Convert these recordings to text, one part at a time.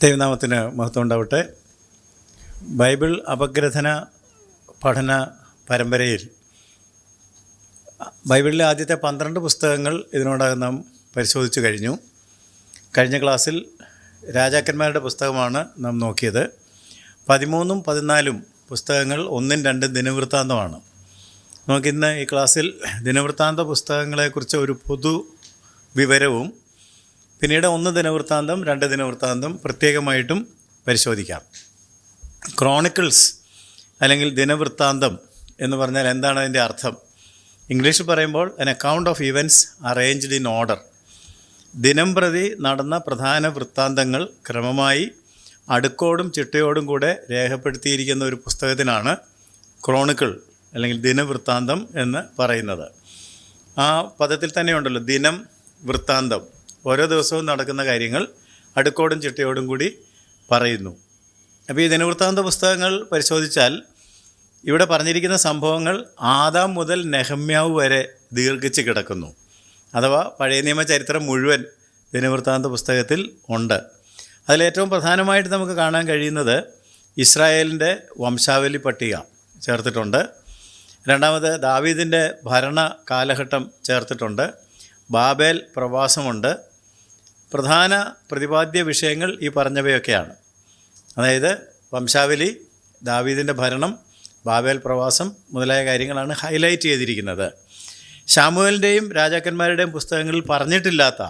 ദൈവനാമത്തിന് മഹത്വം ഉണ്ടാവട്ടെ. ബൈബിൾ അപഗ്രഥന പഠന പരമ്പരയിൽ ബൈബിളിലെ ആദ്യത്തെ 12 പുസ്തകങ്ങൾ ഇതിനോടകം നാം പരിശോധിച്ചു കഴിഞ്ഞു. കഴിഞ്ഞ ക്ലാസ്സിൽ രാജാക്കന്മാരുടെ പുസ്തകമാണ് നാം നോക്കിയത്. 13ഉം 14ഉം പുസ്തകങ്ങൾ 1ഉം 2ഉം ദിനവൃത്താന്തമാണ്. നമുക്കിന്ന് ഈ ക്ലാസ്സിൽ ദിനവൃത്താന്ത പുസ്തകങ്ങളെക്കുറിച്ച് ഒരു പൊതു വിവരവും പിന്നീട് 1 ദിനവൃത്താന്തം 2 ദിനവൃത്താന്തം പ്രത്യേകമായിട്ടും പരിശോധിക്കാം. ക്രോണിക്കിൾസ് അല്ലെങ്കിൽ ദിനവൃത്താന്തം എന്ന് പറഞ്ഞാൽ എന്താണ് അതിൻ്റെ അർത്ഥം? ഇംഗ്ലീഷിൽ പറയുമ്പോൾ an account of events arranged in order. ദിനം പ്രതി നടന്ന പ്രധാന വൃത്താന്തങ്ങൾ ക്രമമായി അടുക്കോടും ചിട്ടയോടും കൂടെ രേഖപ്പെടുത്തിയിരിക്കുന്ന ഒരു പുസ്തകത്തിനാണ് ക്രോണിക്കിൾ അല്ലെങ്കിൽ ദിനവൃത്താന്തം എന്ന് പറയുന്നത്. ആ പദത്തിൽ തന്നെയുണ്ടല്ലോ ദിനം വൃത്താന്തം. ഓരോ ദിവസവും നടക്കുന്ന കാര്യങ്ങൾ അടുക്കോടും ചിട്ടയോടും കൂടി പറയുന്നു. അപ്പോൾ ഈ ദിനവൃത്താന്ത പുസ്തകങ്ങൾ പരിശോധിച്ചാൽ ഇവിടെ പറഞ്ഞിരിക്കുന്ന സംഭവങ്ങൾ ആദാം മുതൽ നെഹമ്യാവ് വരെ ദീർഘിച്ച് കിടക്കുന്നു. അഥവാ പഴയ നിയമ ചരിത്രം മുഴുവൻ ദിനവൃത്താന്ത പുസ്തകത്തിൽ ഉണ്ട്. അതിലേറ്റവും പ്രധാനമായിട്ട് നമുക്ക് കാണാൻ കഴിയുന്നത് ഇസ്രായേലിൻ്റെ വംശാവലി പട്ടിക ചേർത്തിട്ടുണ്ട്. രണ്ടാമത് ദാവീദിൻ്റെ ഭരണ കാലഘട്ടം ചേർത്തിട്ടുണ്ട്. ബാബേൽ പ്രവാസമുണ്ട്. പ്രധാന പ്രതിപാദ്യ വിഷയങ്ങൾ ഈ പറഞ്ഞവയൊക്കെയാണ്. അതായത് വംശാവലി, ദാവീദിൻ്റെ ഭരണം, ബാബേൽ പ്രവാസം മുതലായ കാര്യങ്ങളാണ് ഹൈലൈറ്റ് ചെയ്തിരിക്കുന്നത്. ശമൂവേലിൻ്റെയും രാജാക്കന്മാരുടെയും പുസ്തകങ്ങളിൽ പറഞ്ഞിട്ടില്ലാത്ത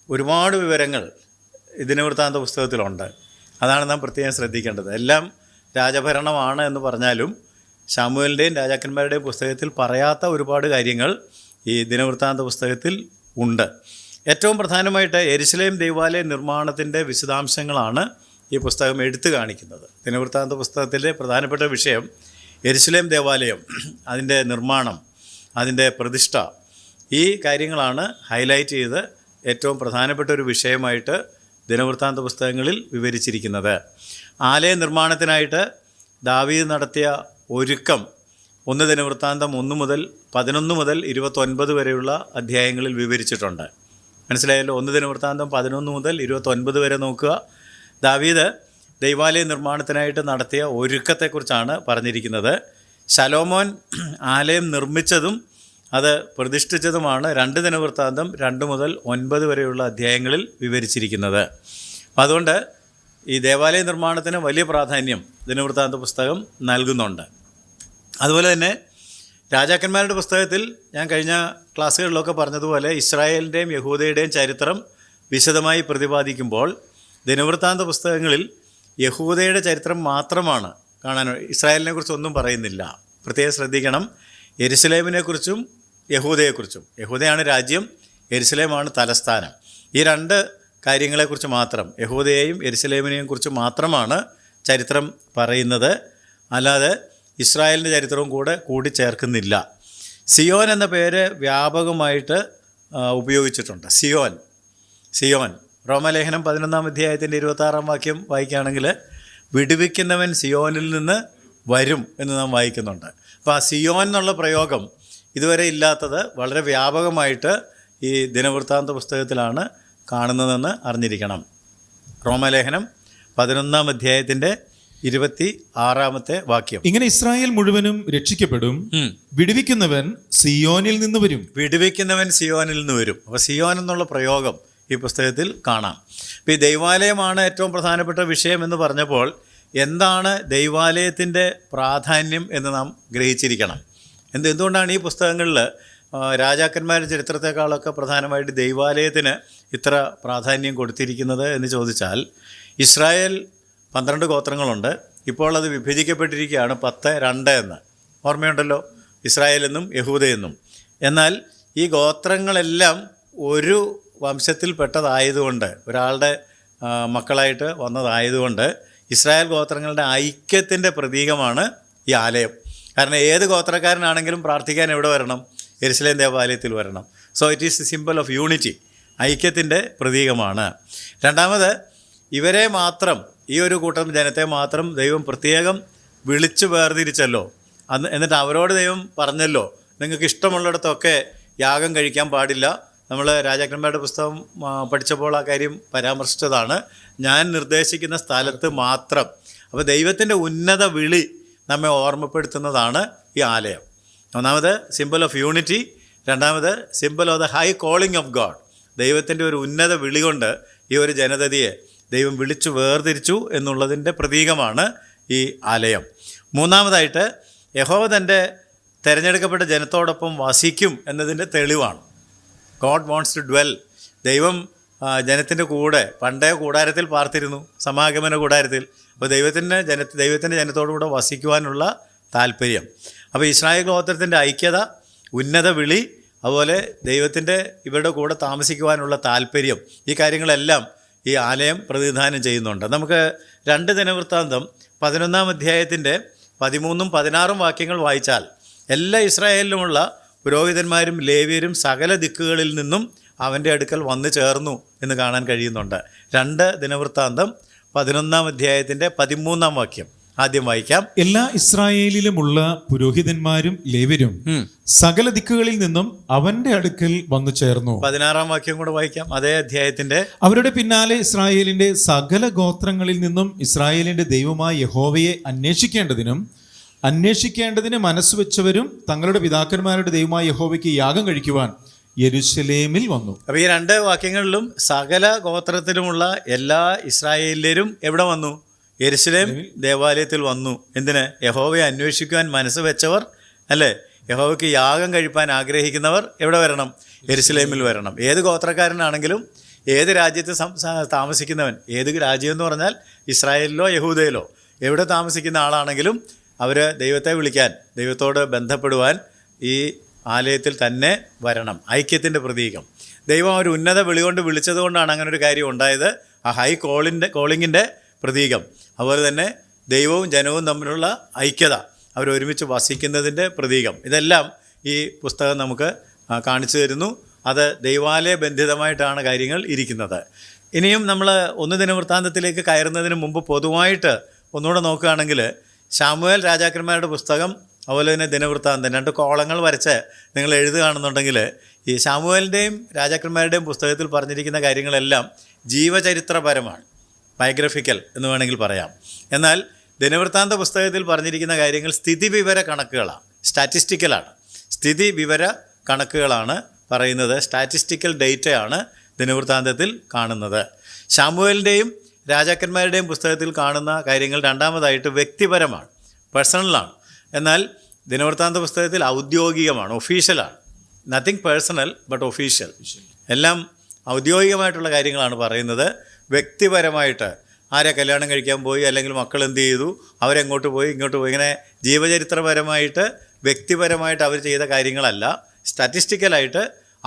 ഒരുപാട് വിവരങ്ങൾ ദിനവൃത്താന്ത പുസ്തകത്തിലുണ്ട്. അതാണ് നാം പ്രത്യേകം ശ്രദ്ധിക്കേണ്ടത്. എല്ലാം രാജഭരണമാണ് എന്ന് പറഞ്ഞാലും ശമൂവേലിൻ്റെയും രാജാക്കന്മാരുടെയും പുസ്തകത്തിൽ പറയാത്ത ഒരുപാട് കാര്യങ്ങൾ ഈ ദിനവൃത്താന്ത പുസ്തകത്തിൽ ഉണ്ട്. ഏറ്റവും പ്രധാനമായിട്ട് യെരുശലേം ദൈവാലയ നിർമ്മാണത്തിൻ്റെ വിശദാംശങ്ങളാണ് ഈ പുസ്തകം എടുത്തു കാണിക്കുന്നത്. ദിനവൃത്താന്ത പുസ്തകത്തിലെ പ്രധാനപ്പെട്ട വിഷയം യെരുശലേം ദേവാലയം, അതിൻ്റെ നിർമ്മാണം, അതിൻ്റെ പ്രതിഷ്ഠ, ഈ കാര്യങ്ങളാണ് ഹൈലൈറ്റ് ചെയ്ത് ഏറ്റവും പ്രധാനപ്പെട്ട ഒരു വിഷയമായിട്ട് ദിനവൃത്താന്ത പുസ്തകങ്ങളിൽ വിവരിച്ചിരിക്കുന്നത്. ആലയ നിർമ്മാണത്തിനായിട്ട് ദാവീദ് നടത്തിയ ഒരുക്കം 1 ദിനവൃത്താന്തം 1 മുതൽ 11 മുതൽ 29 വരെയുള്ള അധ്യായങ്ങളിൽ വിവരിച്ചിട്ടുണ്ട്. മനസ്സിലായല്ലോ? 1 ദിനവൃത്താന്തം 11 മുതൽ 29 വരെ നോക്കുക. ദാവീദ് ദൈവാലയ നിർമ്മാണത്തിനായിട്ട് നടത്തിയ ഒരുക്കത്തെക്കുറിച്ചാണ് പറഞ്ഞിരിക്കുന്നത്. ശലോമോൻ ആലയം നിർമ്മിച്ചതും അത് പ്രതിഷ്ഠിച്ചതുമാണ് 2 ദിനവൃത്താന്തം 2 മുതൽ 9 വരെയുള്ള അധ്യായങ്ങളിൽ വിവരിച്ചിരിക്കുന്നത്. അപ്പം അതുകൊണ്ട് ഈ ദേവാലയ നിർമ്മാണത്തിന് വലിയ പ്രാധാന്യം ദിനവൃത്താന്ത പുസ്തകം നൽകുന്നുണ്ട്. അതുപോലെ തന്നെ രാജാക്കന്മാരുടെ പുസ്തകത്തിൽ ഞാൻ കഴിഞ്ഞ ക്ലാസ്സുകളിലൊക്കെ പറഞ്ഞതുപോലെ ഇസ്രായേലിൻ്റെയും യഹൂദയുടെയും ചരിത്രം വിശദമായി പ്രതിപാദിക്കുമ്പോൾ ദിനവൃത്താന്ത പുസ്തകങ്ങളിൽ യഹൂദയുടെ ചരിത്രം മാത്രമാണ് കാണാൻ. ഇസ്രായേലിനെ കുറിച്ചൊന്നും പറയുന്നില്ല. പ്രത്യേകം ശ്രദ്ധിക്കണം. യെരുശലേമിനെക്കുറിച്ചും യഹൂദയെക്കുറിച്ചും. യഹൂദയാണ് രാജ്യം, യെരുശലേമാണ് തലസ്ഥാനം. ഈ 2 കാര്യങ്ങളെക്കുറിച്ച് മാത്രം, യഹൂദയെയും യെരുശലേമിനെയും കുറിച്ച് മാത്രമാണ് ചരിത്രം പറയുന്നത്. അല്ലാതെ ഇസ്രായേലിൻ്റെ ചരിത്രവും കൂടി ചേർക്കുന്നില്ല. സിയോൻ എന്ന പേര് വ്യാപകമായിട്ട് ഉപയോഗിച്ചിട്ടുണ്ട്. സിയോൻ റോമലേഖനം 11-ാം അധ്യായത്തിൻ്റെ 26-ാം വാക്യം വായിക്കുകയാണെങ്കിൽ വിടുവിക്കുന്നവൻ സിയോനിൽ നിന്ന് വരും എന്ന് നാം വായിക്കുന്നുണ്ട്. അപ്പോൾ ആ സിയോൻ എന്നുള്ള പ്രയോഗം ഇതുവരെ ഇല്ലാത്തത് വളരെ വ്യാപകമായിട്ട് ഈ ദിനവൃത്താന്ത പുസ്തകത്തിലാണ് കാണുന്നതെന്ന് അറിഞ്ഞിരിക്കണം. റോമലേഖനം 11-ാം അധ്യായത്തിൻ്റെ 26-ാമത്തെ വാക്യം. ഇങ്ങനെ ഇസ്രായേൽ മുഴുവനും രക്ഷിക്കപ്പെടും, വിടുവിക്കുന്നവൻ സിയോനിൽ നിന്ന് വരും. വിടുവിക്കുന്നവൻ സിയോനിൽ നിന്ന് വരും. അപ്പോൾ സിയോൻ എന്നുള്ള പ്രയോഗം ഈ പുസ്തകത്തിൽ കാണാം. അപ്പോൾ ഈ ദൈവാലയമാണ് ഏറ്റവും പ്രധാനപ്പെട്ട വിഷയം എന്ന് പറഞ്ഞപ്പോൾ എന്താണ് ദൈവാലയത്തിൻ്റെ പ്രാധാന്യം എന്ന് നാം ഗ്രഹിച്ചിരിക്കണം. എന്തുകൊണ്ടാണ് ഈ പുസ്തകങ്ങളിൽ രാജാക്കന്മാരുടെ ചരിത്രത്തെക്കാളൊക്കെ പ്രധാനമായിട്ട് ദൈവാലയത്തിന് ഇത്ര പ്രാധാന്യം കൊടുത്തിരിക്കുന്നത് എന്ന് ചോദിച്ചാൽ, ഇസ്രായേൽ 12 ഗോത്രങ്ങളുണ്ട്. ഇപ്പോൾ അത് വിഭജിക്കപ്പെട്ടിരിക്കുകയാണ് 10-2 എന്ന്. ഓർമ്മയുണ്ടല്ലോ, ഇസ്രായേലെന്നും യഹൂദയെന്നും. എന്നാൽ ഈ ഗോത്രങ്ങളെല്ലാം ഒരു വംശത്തിൽപ്പെട്ടതായതുകൊണ്ട്, ഒരാളുടെ മക്കളായിട്ട് വന്നതായതുകൊണ്ട് ഇസ്രായേൽ ഗോത്രങ്ങളുടെ ഐക്യത്തിൻ്റെ പ്രതീകമാണ് ഈ ആലയം. കാരണം ഏത് ഗോത്രക്കാരനാണെങ്കിലും പ്രാർത്ഥിക്കാൻ എവിടെ വരണം? യെരുശലേം ദേവാലയത്തിൽ വരണം. So it is the symbol of unity. ഐക്യത്തിൻ്റെ പ്രതീകമാണ്. രണ്ടാമത്, ഇവരെ മാത്രം, ഈ ഒരു കൂട്ടം ജനത്തെ മാത്രം ദൈവം പ്രത്യേകം വിളിച്ചു വേർതിരിച്ചല്ലോ. എന്നിട്ട് അവരോട് ദൈവം പറഞ്ഞല്ലോ, നിങ്ങൾക്ക് ഇഷ്ടമുള്ളിടത്തൊക്കെ യാഗം കഴിക്കാൻ പാടില്ല, നമ്മൾ രാജാക്കന്മാരുടെ പുസ്തകം പഠിച്ചപ്പോൾ ആ കാര്യം പരാമർശിച്ചതാണ്. ഞാൻ നിർദ്ദേശിക്കുന്ന സ്ഥലത്ത് മാത്രം. അപ്പോൾ ദൈവത്തിൻ്റെ ഉന്നത വിളി നമ്മെ ഓർമ്മപ്പെടുത്തുന്നതാണ് ഈ ആലയം. ഒന്നാമത് സിമ്പിൾ ഓഫ് യൂണിറ്റി, രണ്ടാമത് simple of the high calling of God. ദൈവത്തിൻ്റെ ഒരു ഉന്നത വിളി കൊണ്ട് ഈ ഒരു ജനതയെ ദൈവം വിളിച്ചു വേർതിരിച്ചു എന്നുള്ളതിൻ്റെ പ്രതീകമാണ് ഈ ആലയം. മൂന്നാമതായിട്ട് യഹോവ തൻ്റെ തിരഞ്ഞെടുക്കപ്പെട്ട ജനത്തോടൊപ്പം വസിക്കും എന്നതിൻ്റെ തെളിവാണ്. God wants to dwell. ദൈവം ജനത്തിൻ്റെ കൂടെ പണ്ടേ കൂടാരത്തിൽ പാർത്തിരുന്നു, സമാഗമന കൂടാരത്തിൽ. അപ്പോൾ ദൈവത്തിൻ്റെ ജനത്തോടുകൂടെ വസിക്കുവാനുള്ള താല്പര്യം. അപ്പോൾ ഇസ്രായേൽ ഗോത്രത്തിൻ്റെ ഐക്യത, ഉന്നത വിളി, അതുപോലെ ദൈവത്തിൻ്റെ ഇവരുടെ കൂടെ താമസിക്കുവാനുള്ള താല്പര്യം, ഈ കാര്യങ്ങളെല്ലാം ഈ ആലയം പ്രതിനിധാനം ചെയ്യുന്നുണ്ട്. നമുക്ക് 2 ദിനവൃത്താന്തം 11-ാം അധ്യായത്തിൻ്റെ 13ഉം 16ഉം വാക്യങ്ങൾ വായിച്ചാൽ എല്ലാ ഇസ്രായേലിലുമുള്ള പുരോഹിതന്മാരും ലേവ്യരും സകല ദിക്കുകളിൽ നിന്നും അവൻ്റെ അടുക്കൽ വന്നു ചേർന്നു എന്ന് കാണാൻ കഴിയുന്നുണ്ട്. 2 ദിനവൃത്താന്തം 11-ാം അധ്യായത്തിൻ്റെ 13-ാം വാക്യം ആദ്യം വായിക്കാം. എല്ലാ ഇസ്രായേലിലുമുള്ള പുരോഹിതന്മാരും ലേവ്യരും സകല ദിക്കുകളിൽ നിന്നും അവന്റെ അടുക്കൽ വന്നു ചേർന്നു. 16-ാം വാക്യം കൂടെ വായിക്കാം, അതേ അധ്യായത്തിന്റെ. അവരുടെ പിന്നാലെ ഇസ്രായേലിന്റെ സകല ഗോത്രങ്ങളിൽ നിന്നും ഇസ്രായേലിന്റെ ദൈവമായ യഹോവയെ അന്വേഷിക്കേണ്ടതിന് മനസ്സുവെച്ചവരും തങ്ങളുടെ പിതാക്കന്മാരുടെ ദൈവമായ യഹോവയ്ക്ക് യാഗം കഴിക്കുവാൻ യെരൂശലേമിൽ വന്നു. അപ്പോൾ ഈ 2 വാക്യങ്ങളിലും സകല ഗോത്രത്തിലുമുള്ള എല്ലാ ഇസ്രായേലിലും എവിടെ വന്നു? യെരൂശലേം ദേവാലയത്തിൽ വന്നു. എന്തിന്? യഹോവയെ അന്വേഷിക്കുവാൻ മനസ്സ് വെച്ചവർ, അല്ലേ? യഹോവയ്ക്ക് യാഗം കഴിപ്പാൻ ആഗ്രഹിക്കുന്നവർ എവിടെ വരണം? യെരൂശലേമിൽ വരണം. ഏത് ഗോത്രക്കാരനാണെങ്കിലും, ഏത് രാജ്യത്ത് താമസിക്കുന്നവൻ, ഏത് രാജ്യം എന്ന് പറഞ്ഞാൽ ഇസ്രായേലിലോ യഹൂദയിലോ എവിടെ താമസിക്കുന്ന ആളാണെങ്കിലും അവർ ദൈവത്തെ വിളിക്കാൻ, ദൈവത്തോട് ബന്ധപ്പെടുവാൻ ഈ ആലയത്തിൽ തന്നെ വരണം. ഐക്യത്തിൻ്റെ പ്രതീകം. ദൈവം ഒരു ഉന്നത വിളികൊണ്ട് വിളിച്ചതുകൊണ്ടാണ് അങ്ങനെ ഒരു കാര്യം ഉണ്ടായത്. ആ ഹൈ കോളിങ്ങിൻ്റെ പ്രതീകം. അതുപോലെ തന്നെ ദൈവവും ജനവും തമ്മിലുള്ള ഐക്യത, അവരൊരുമിച്ച് വസിക്കുന്നതിൻ്റെ പ്രതീകം. ഇതെല്ലാം ഈ പുസ്തകം നമുക്ക് കാണിച്ചു തരുന്നു. അത് ദൈവാലയ ബന്ധിതമായിട്ടാണ് കാര്യങ്ങൾ ഇരിക്കുന്നത്. ഇനിയും നമ്മൾ 1 ദിനവൃത്താന്തത്തിലേക്ക് കയറുന്നതിന് മുമ്പ് പൊതുവായിട്ട് ഒന്നുകൂടെ നോക്കുകയാണെങ്കിൽ, ശമൂവേൽ രാജാക്കന്മാരുടെ പുസ്തകം, അതുപോലെ തന്നെ ദിനവൃത്താന്തം, 2 കോളങ്ങൾ വരച്ച് നിങ്ങൾ എഴുതുകയാണെന്നുണ്ടെങ്കിൽ ഈ ശമൂവേലിൻ്റെയും രാജാക്കന്മാരുടെയും പുസ്തകത്തിൽ പറഞ്ഞിരിക്കുന്ന കാര്യങ്ങളെല്ലാം ജീവചരിത്രപരമാണ്, ബയോഗ്രഫിക്കൽ എന്ന് വേണമെങ്കിൽ പറയാം. എന്നാൽ ദിനവൃത്താന്ത പുസ്തകത്തിൽ പറഞ്ഞിരിക്കുന്ന കാര്യങ്ങൾ സ്ഥിതിവിവര കണക്കുകളാണ്, സ്റ്റാറ്റിസ്റ്റിക്കലാണ്. സ്ഥിതിവിവര കണക്കുകളാണ് പറയുന്നത്. സ്റ്റാറ്റിസ്റ്റിക്കൽ ഡേറ്റയാണ് ദിനവൃത്താന്തത്തിൽ കാണുന്നത്. ശമൂവേലിൻ്റെയും രാജാക്കന്മാരുടെയും പുസ്തകത്തിൽ കാണുന്ന കാര്യങ്ങൾ രണ്ടാമതായിട്ട് വ്യക്തിപരമാണ്, പേഴ്സണലാണ്. എന്നാൽ ദിനവൃത്താന്ത പുസ്തകത്തിൽ ഔദ്യോഗികമാണ്, ഒഫീഷ്യലാണ്. Nothing personal but official. എല്ലാം ഔദ്യോഗികമായിട്ടുള്ള കാര്യങ്ങളാണ് പറയുന്നത്. വ്യക്തിപരമായിട്ട് ആരെ കല്യാണം കഴിക്കാൻ പോയി, അല്ലെങ്കിൽ മക്കൾ എന്ത് ചെയ്തു, അവരെങ്ങോട്ട് പോയി ഇങ്ങോട്ട് പോയി, ഇങ്ങനെ ജീവചരിത്രപരമായിട്ട് വ്യക്തിപരമായിട്ട് അവർ ചെയ്ത കാര്യങ്ങളല്ല. സ്റ്റാറ്റിസ്റ്റിക്കലായിട്ട്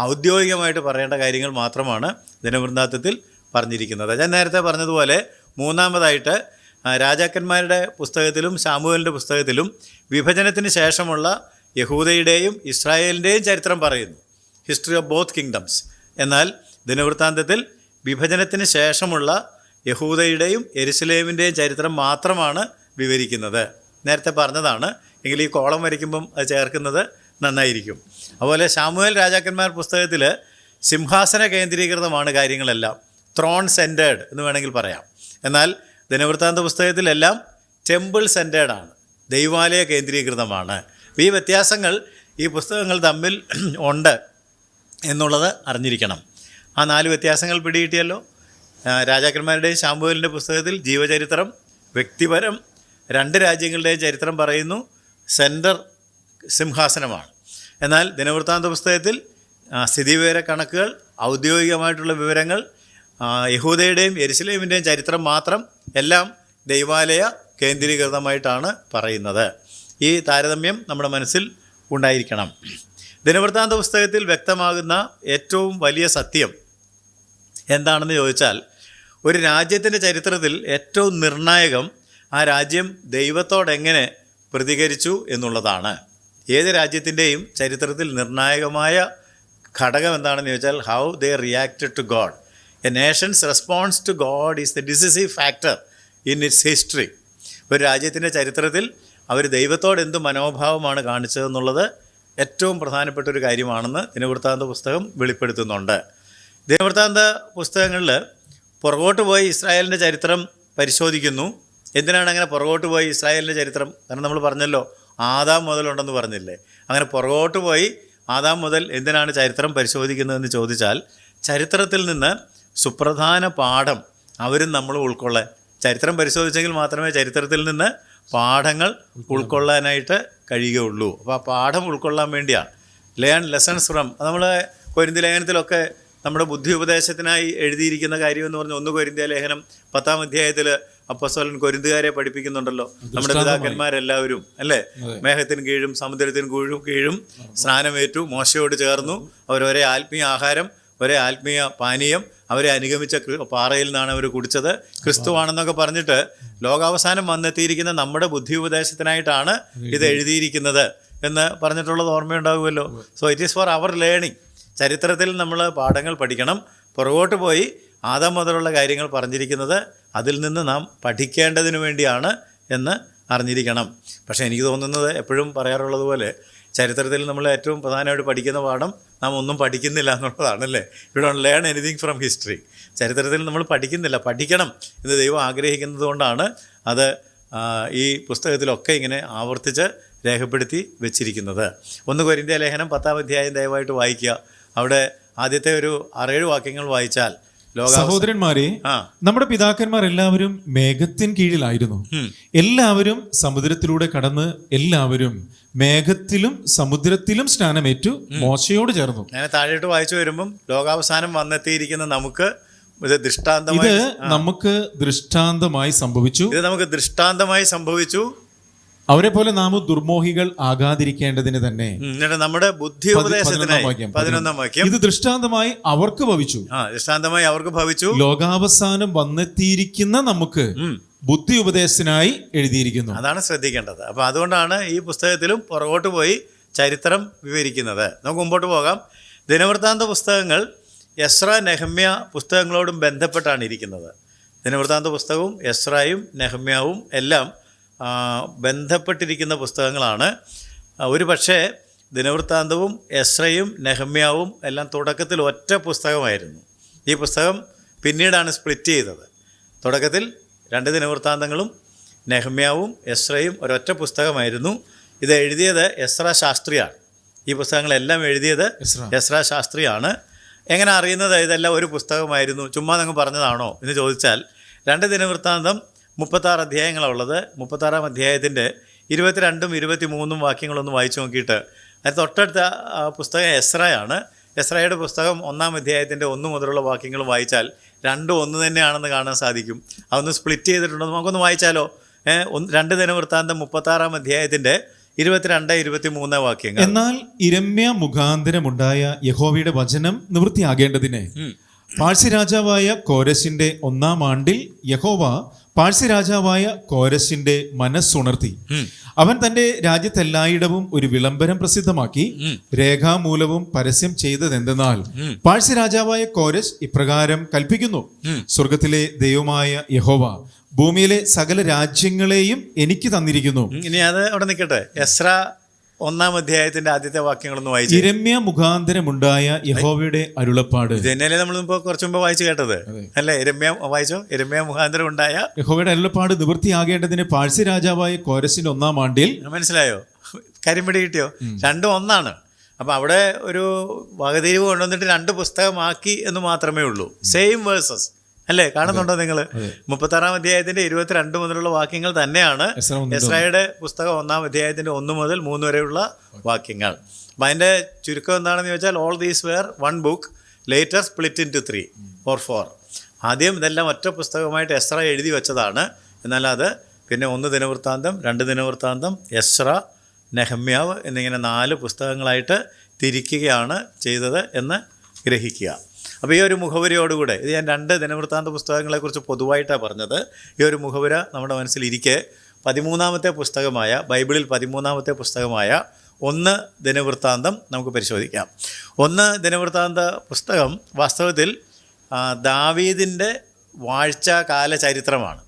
ഔദ്യോഗികമായിട്ട് പറയേണ്ട കാര്യങ്ങൾ മാത്രമാണ് ദിനവൃത്താന്തത്തിൽ പറഞ്ഞിരിക്കുന്നത്. ഞാൻ നേരത്തെ പറഞ്ഞതുപോലെ മൂന്നാമതായിട്ട് രാജാക്കന്മാരുടെ പുസ്തകത്തിലും ശമൂവേലിൻ്റെ പുസ്തകത്തിലും വിഭജനത്തിന് ശേഷമുള്ള യഹൂദയുടെയും ഇസ്രായേലിൻ്റെയും ചരിത്രം പറയുന്നു, ഹിസ്റ്ററി ഓഫ് ബോത്ത് കിങ്ഡംസ്. എന്നാൽ ദിനവൃത്താന്തത്തിൽ വിഭജനത്തിന് ശേഷമുള്ള യഹൂദയുടെയും യെരൂശലേമിൻ്റെയും ചരിത്രം മാത്രമാണ് വിവരിക്കുന്നത്. നേരത്തെ പറഞ്ഞതാണ്, എങ്കിൽ ഈ കോളം വരയ്ക്കുമ്പം അത് ചേർക്കുന്നത് നന്നായിരിക്കും. അതുപോലെ ശമൂവേൽ രാജാക്കന്മാർ പുസ്തകത്തിൽ സിംഹാസന കേന്ദ്രീകൃതമാണ് കാര്യങ്ങളെല്ലാം, ത്രോൺ സെൻറ്റേഡ് എന്ന് വേണമെങ്കിൽ പറയാം. എന്നാൽ ദിനവൃത്താന്ത പുസ്തകത്തിലെല്ലാം ടെമ്പിൾ സെൻറ്റേഡാണ്, ദൈവാലയ കേന്ദ്രീകൃതമാണ്. ഈ വ്യത്യാസങ്ങൾ ഈ പുസ്തകങ്ങൾ തമ്മിൽ ഉണ്ട് എന്നുള്ളത് അറിഞ്ഞിരിക്കണം. ആ 4 വ്യത്യാസങ്ങൾ പിടികിട്ടിയല്ലോ. രാജാക്കന്മാരുടെയും ശമൂവേലിൻ്റെ പുസ്തകത്തിൽ ജീവചരിത്രം, വ്യക്തിപരം, 2 രാജ്യങ്ങളുടെയും ചരിത്രം പറയുന്നു, സെൻറ്റർ സിംഹാസനമാണ്. എന്നാൽ ദിനവൃത്താന്ത പുസ്തകത്തിൽ സ്ഥിതിവിവര കണക്കുകൾ, ഔദ്യോഗികമായിട്ടുള്ള വിവരങ്ങൾ, യഹൂദയുടെയും യെരൂശലേമിൻ്റെയും ചരിത്രം മാത്രം, എല്ലാം ദൈവാലയ കേന്ദ്രീകൃതമായിട്ടാണ് പറയുന്നത്. ഈ താരതമ്യം നമ്മുടെ മനസ്സിൽ ഉണ്ടായിരിക്കണം. ദിനവൃത്താന്ത പുസ്തകത്തിൽ വ്യക്തമാകുന്ന ഏറ്റവും വലിയ സത്യം എന്താണെന്ന് ചോദിച്ചാൽ, ഒരു രാജ്യത്തിൻ്റെ ചരിത്രത്തിൽ ഏറ്റവും നിർണായകം ആ രാജ്യം ദൈവത്തോടെങ്ങനെ പ്രതികരിച്ചു എന്നുള്ളതാണ്. ഏത് രാജ്യത്തിൻ്റെയും ചരിത്രത്തിൽ നിർണായകമായ ഘടകം എന്താണെന്ന് ചോദിച്ചാൽ, how they reacted to God. A nation's response to God is the decisive factor in its history. ഒരു രാജ്യത്തിൻ്റെ ചരിത്രത്തിൽ അവർ ദൈവത്തോട് എന്ത് മനോഭാവമാണ് കാണിച്ചതെന്നുള്ളത് ഏറ്റവും പ്രധാനപ്പെട്ട ഒരു കാര്യമാണെന്ന് ദിനവൃത്താന്ത പുസ്തകം വെളിപ്പെടുത്തുന്നുണ്ട്. ദിനവൃത്താന്ത പുസ്തകങ്ങളിൽ പുറകോട്ട് പോയി ഇസ്രായേലിൻ്റെ ചരിത്രം പരിശോധിക്കുന്നു. എന്തിനാണ് അങ്ങനെ പുറകോട്ട് പോയി ഇസ്രായേലിൻ്റെ ചരിത്രം? കാരണം നമ്മൾ പറഞ്ഞല്ലോ ആദാം മുതലുണ്ടെന്ന് പറഞ്ഞില്ലേ. അങ്ങനെ പുറകോട്ട് പോയി ആദാം മുതൽ എന്തിനാണ് ചരിത്രം പരിശോധിക്കുന്നതെന്ന് ചോദിച്ചാൽ, ചരിത്രത്തിൽ നിന്ന് സുപ്രധാന പാഠം അവരും നമ്മളും ഉൾക്കൊള്ളാൻ, ചരിത്രം പരിശോധിച്ചെങ്കിൽ മാത്രമേ ചരിത്രത്തിൽ നിന്ന് പാഠങ്ങൾ ഉൾക്കൊള്ളാനായിട്ട് കഴിയുകയുള്ളൂ. അപ്പോൾ ആ പാഠം ഉൾക്കൊള്ളാൻ വേണ്ടിയാണ് ലേൺ ലെസൺസ് ഫ്രം. നമ്മൾ കൊരിന്ത്യ ലേഖനത്തിലൊക്കെ നമ്മുടെ ബുദ്ധി ഉപദേശത്തിനായി എഴുതിയിരിക്കുന്ന കാര്യമെന്ന് പറഞ്ഞാൽ 1 കൊരിന്ത്യ ലേഖനം 10-ാം അധ്യായത്തിൽ അപ്പോസ്തലൻ കൊരിന്തുകാരെ പഠിപ്പിക്കുന്നുണ്ടല്ലോ. നമ്മുടെ പിതാക്കന്മാരെല്ലാവരും അല്ലേ, മേഘത്തിന് കീഴും സമുദ്രത്തിന് കീഴും സ്നാനമേറ്റു, മോശയോട് ചേർന്നു, അവരൊരേ ആത്മീയ ആഹാരം, ഒരേ ആത്മീയ പാനീയം, അവരെ അനുഗമിച്ച പാറയിൽ നിന്നാണ് അവർ കുടിച്ചത്, ക്രിസ്തുവാണെന്നൊക്കെ പറഞ്ഞിട്ട് ലോകാവസാനം വന്നെത്തിയിരിക്കുന്ന നമ്മുടെ ബുദ്ധി ഉപദേശത്തിനായിട്ടാണ് ഇത് എഴുതിയിരിക്കുന്നത് എന്ന് പറഞ്ഞിട്ടുള്ളത് ഓർമ്മയുണ്ടാകുമല്ലോ. So it is for our learning. ചരിത്രത്തിൽ നമ്മൾ പാഠങ്ങൾ പഠിക്കണം. പുറകോട്ട് പോയി ആദാം മുതലുള്ള കാര്യങ്ങൾ പറഞ്ഞിരിക്കുന്നത് അതിൽ നിന്ന് നാം പഠിക്കേണ്ടതിന് വേണ്ടിയാണ് എന്ന് അറിഞ്ഞിരിക്കണം. പക്ഷേ എനിക്ക് തോന്നുന്നത് എപ്പോഴും പറയാറുള്ളത് പോലെ ചരിത്രത്തിൽ നമ്മൾ ഏറ്റവും പ്രധാനമായിട്ട് പഠിക്കുന്ന പാഠം നാം ഒന്നും പഠിക്കുന്നില്ല എന്നുള്ളതാണല്ലേ. You don't learn anything from history. ചരിത്രത്തിൽ നമ്മൾ പഠിക്കുന്നില്ല, പഠിക്കണം എന്ന് ദൈവം ആഗ്രഹിക്കുന്നത് കൊണ്ടാണ് അത് ഈ പുസ്തകത്തിലൊക്കെ ഇങ്ങനെ ആവർത്തിച്ച് രേഖപ്പെടുത്തി വെച്ചിരിക്കുന്നത്. 1 കൊരിന്ത്യ ലേഖനം 10-ാം അധ്യായം ദയവായിട്ട് വായിക്കുക. അവിടെ ആദ്യത്തെ ഒരു 6-7 വാക്യങ്ങൾ വായിച്ചാൽ, സഹോദരന്മാരെ, നമ്മുടെ പിതാക്കന്മാർ എല്ലാവരും മേഘത്തിൻ കീഴിലായിരുന്നു. എല്ലാവരും സമുദ്രത്തിലൂടെ കടന്ന് എല്ലാവരും മേഘത്തിലും സമുദ്രത്തിലും സ്നാനമേറ്റു, മോശയോട് ചേർന്നു. അങ്ങനെ താഴോട്ട് വായിച്ചു വരുമ്പം ലോകാവസാനം വന്നെത്തിയിരിക്കുന്ന നമുക്ക് ഇത് നമുക്ക് ദൃഷ്ടാന്തമായി സംഭവിച്ചു. അവരെ പോലെ നാം ദുർമോഹികൾ ആകാതിരിക്കേണ്ടതിന് തന്നെ. നമ്മുടെ ബുദ്ധി ഉപദേശത്തിനായി 11-ാം വാക്യം, ഇത് ദൃഷ്ടാന്തമായി അവർക്ക് ഭവിച്ചു. ലോകാവസാനം വന്നെത്തിയിരിക്കുന്ന നമുക്ക് ബുദ്ധി ഉപദേശത്തിനായി എഴുതിയിരിക്കുന്നു. അതാണ് ശ്രദ്ധിക്കേണ്ടത്. അപ്പോൾ അതുകൊണ്ടാണ് ഈ പുസ്തകത്തിലും പുറകോട്ട് പോയി ചരിത്രം വിവരിക്കുന്നത്. നമുക്ക് മുമ്പോട്ട് പോകാം. ദിനവൃത്താന്ത പുസ്തകങ്ങൾ എസ്ര നെഹമ്യ പുസ്തകങ്ങളോടും ബന്ധപ്പെട്ടാണ് ഇരിക്കുന്നത്. ദിനവൃത്താന്ത പുസ്തകവും എസ്രയും നെഹമ്യാവും എല്ലാം ബന്ധപ്പെട്ടിരിക്കുന്ന പുസ്തകങ്ങളാണ്. ഒരു പക്ഷേ ദിനവൃത്താന്തവും എസ്രയും നെഹമ്യാവും എല്ലാം തുടക്കത്തിൽ ഒറ്റ പുസ്തകമായിരുന്നു. ഈ പുസ്തകം പിന്നീടാണ് സ്പ്ലിറ്റ് ചെയ്തത്. തുടക്കത്തിൽ 2 ദിനവൃത്താന്തങ്ങളും നെഹമ്യാവും എസ്രയും ഒരൊറ്റ പുസ്തകമായിരുന്നു. ഇത് എഴുതിയത് എസ്ര ശാസ്ത്രിയാണ്. ഈ പുസ്തകങ്ങളെല്ലാം എഴുതിയത് എസ്ര ശാസ്ത്രിയാണ്. എങ്ങനെ അറിയുന്നത് ഇതെല്ലാം ഒരു പുസ്തകമായിരുന്നു? ചുമ്മാ അങ്ങ് പറഞ്ഞതാണോ എന്ന് ചോദിച്ചാൽ, 2 ദിനവൃത്താന്തം 36 അധ്യായങ്ങളാണ് ഉള്ളത്. 36-ാം അധ്യായത്തിൻ്റെ 22-ഉം 23-ഉം വാക്യങ്ങളൊന്ന് വായിച്ചു നോക്കിയിട്ട് അതിന് തൊട്ടടുത്ത പുസ്തകം എസ്രയാണ്. എസ്രയുടെ പുസ്തകം 1-ാം അധ്യായത്തിൻ്റെ 1 മുതലുള്ള വാക്യങ്ങൾ വായിച്ചാൽ 2 ഒന്ന് തന്നെയാണെന്ന് കാണാൻ സാധിക്കും. അതൊന്ന് സ്പ്ലിറ്റ് ചെയ്തിട്ടുണ്ടോ നമുക്കൊന്ന് വായിച്ചാലോ? 2 ദിനവൃത്താന്തം 36-ാം അധ്യായത്തിൻ്റെ 22-23 വാക്യങ്ങൾ. എന്നാൽ യിരെമ്യ മുഖാന്തരമുണ്ടായ യഹോവയുടെ വചനം നിവൃത്തിയാകേണ്ടതിന് പാഴ്സി രാജാവായ കോരശിന്റെ 1-ാം ആണ്ടിൽ യഹോവ പാഴ്സി രാജാവായ കോരശിന്റെ മനസ്സുണർത്തി. അവൻ തന്റെ രാജ്യത്തെല്ലായിടവും ഒരു വിളംബരം പ്രസിദ്ധമാക്കി. രേഖാമൂലവും പരസ്യം ചെയ്തതെന്തെന്നാൽ, പാഴ്സി രാജാവായ കോരശ് ഇപ്രകാരം കൽപ്പിക്കുന്നു, സ്വർഗത്തിലെ ദൈവമായ യഹോവ ഭൂമിയിലെ സകല രാജ്യങ്ങളെയും എനിക്ക് തന്നിരിക്കുന്നു. ഇനി അത് അവിടെ നിൽക്കട്ടെ. എസ്ര 1-ാം അധ്യായത്തിന്റെ ആദ്യത്തെ വാക്യങ്ങളൊന്ന് വായിച്ചു. യിരെമ്യ മുഖാന്തരമുണ്ടായ യഹോവയുടെ അരുളപ്പാട്. ജനലേ നമ്മളിപ്പോ കുറച്ചു മുമ്പ് വായിച്ചു കേട്ടത് അല്ലേ? യിരെമ്യ വായിച്ചോ? യിരെമ്യ മുഖാന്തരം ഉണ്ടായ യഹോവയുടെ അരുളപ്പാട് നിവൃത്തിയാകേണ്ടതിന് പാഴ്സി രാജാവായ കോരശിന്റെ 1-ാം ആണ്ടിൽ. മനസ്സിലായോ? കാര്യം പിടി കിട്ടിയോ? 2 ഒന്നാണ്. അപ്പം അവിടെ ഒരു വകതിരിവ് കൊണ്ടുവന്നിട്ട് 2 പുസ്തകമാക്കി എന്ന് മാത്രമേ ഉള്ളൂ. സെയിം വേഴ്സസ് അല്ലേ? കാണുന്നുണ്ടോ നിങ്ങൾ? 36-ാം അധ്യായത്തിന്റെ 22 മുതലുള്ള വാക്യങ്ങൾ തന്നെയാണ് എസ്രയുടെ പുസ്തകം 1-ാം അധ്യായത്തിന്റെ 1 മുതൽ 3 വരെയുള്ള വാക്യങ്ങൾ. അപ്പം അതിൻ്റെ ചുരുക്കം എന്താണെന്ന് ചോദിച്ചാൽ, all these were 1 book, later split into 3 or 4. ആദ്യം ഇതെല്ലാം ഒറ്റ പുസ്തകമായിട്ട് എസ്ര എഴുതി വെച്ചതാണ്. എന്നാൽ അത് പിന്നെ 1 ദിനവൃത്താന്തം, 2 ദിനവൃത്താന്തം, എസ്ര, നെഹമ്യാവ് എന്നിങ്ങനെ 4 പുസ്തകങ്ങളായിട്ട് തിരിക്കുകയാണ് ചെയ്തത് എന്ന് ഗ്രഹിക്കുക. അപ്പോൾ ഈ ഒരു മുഖവരയോടുകൂടെ, ഇത് ഞാൻ 2 ദിനവൃത്താന്ത പുസ്തകങ്ങളെക്കുറിച്ച് പൊതുവായിട്ടാണ് പറഞ്ഞത്. ഈ ഒരു മുഖവര നമ്മുടെ മനസ്സിലിരിക്കെ 13-ാമത്തെ പുസ്തകമായ, ബൈബിളിൽ 13-ാമത്തെ പുസ്തകമായ 1 ദിനവൃത്താന്തം നമുക്ക് പരിശോധിക്കാം. 1 ദിനവൃത്താന്ത പുസ്തകം വാസ്തവത്തിൽ ദാവീദിൻ്റെ വാഴ്ചാകാല ചരിത്രമാണ്.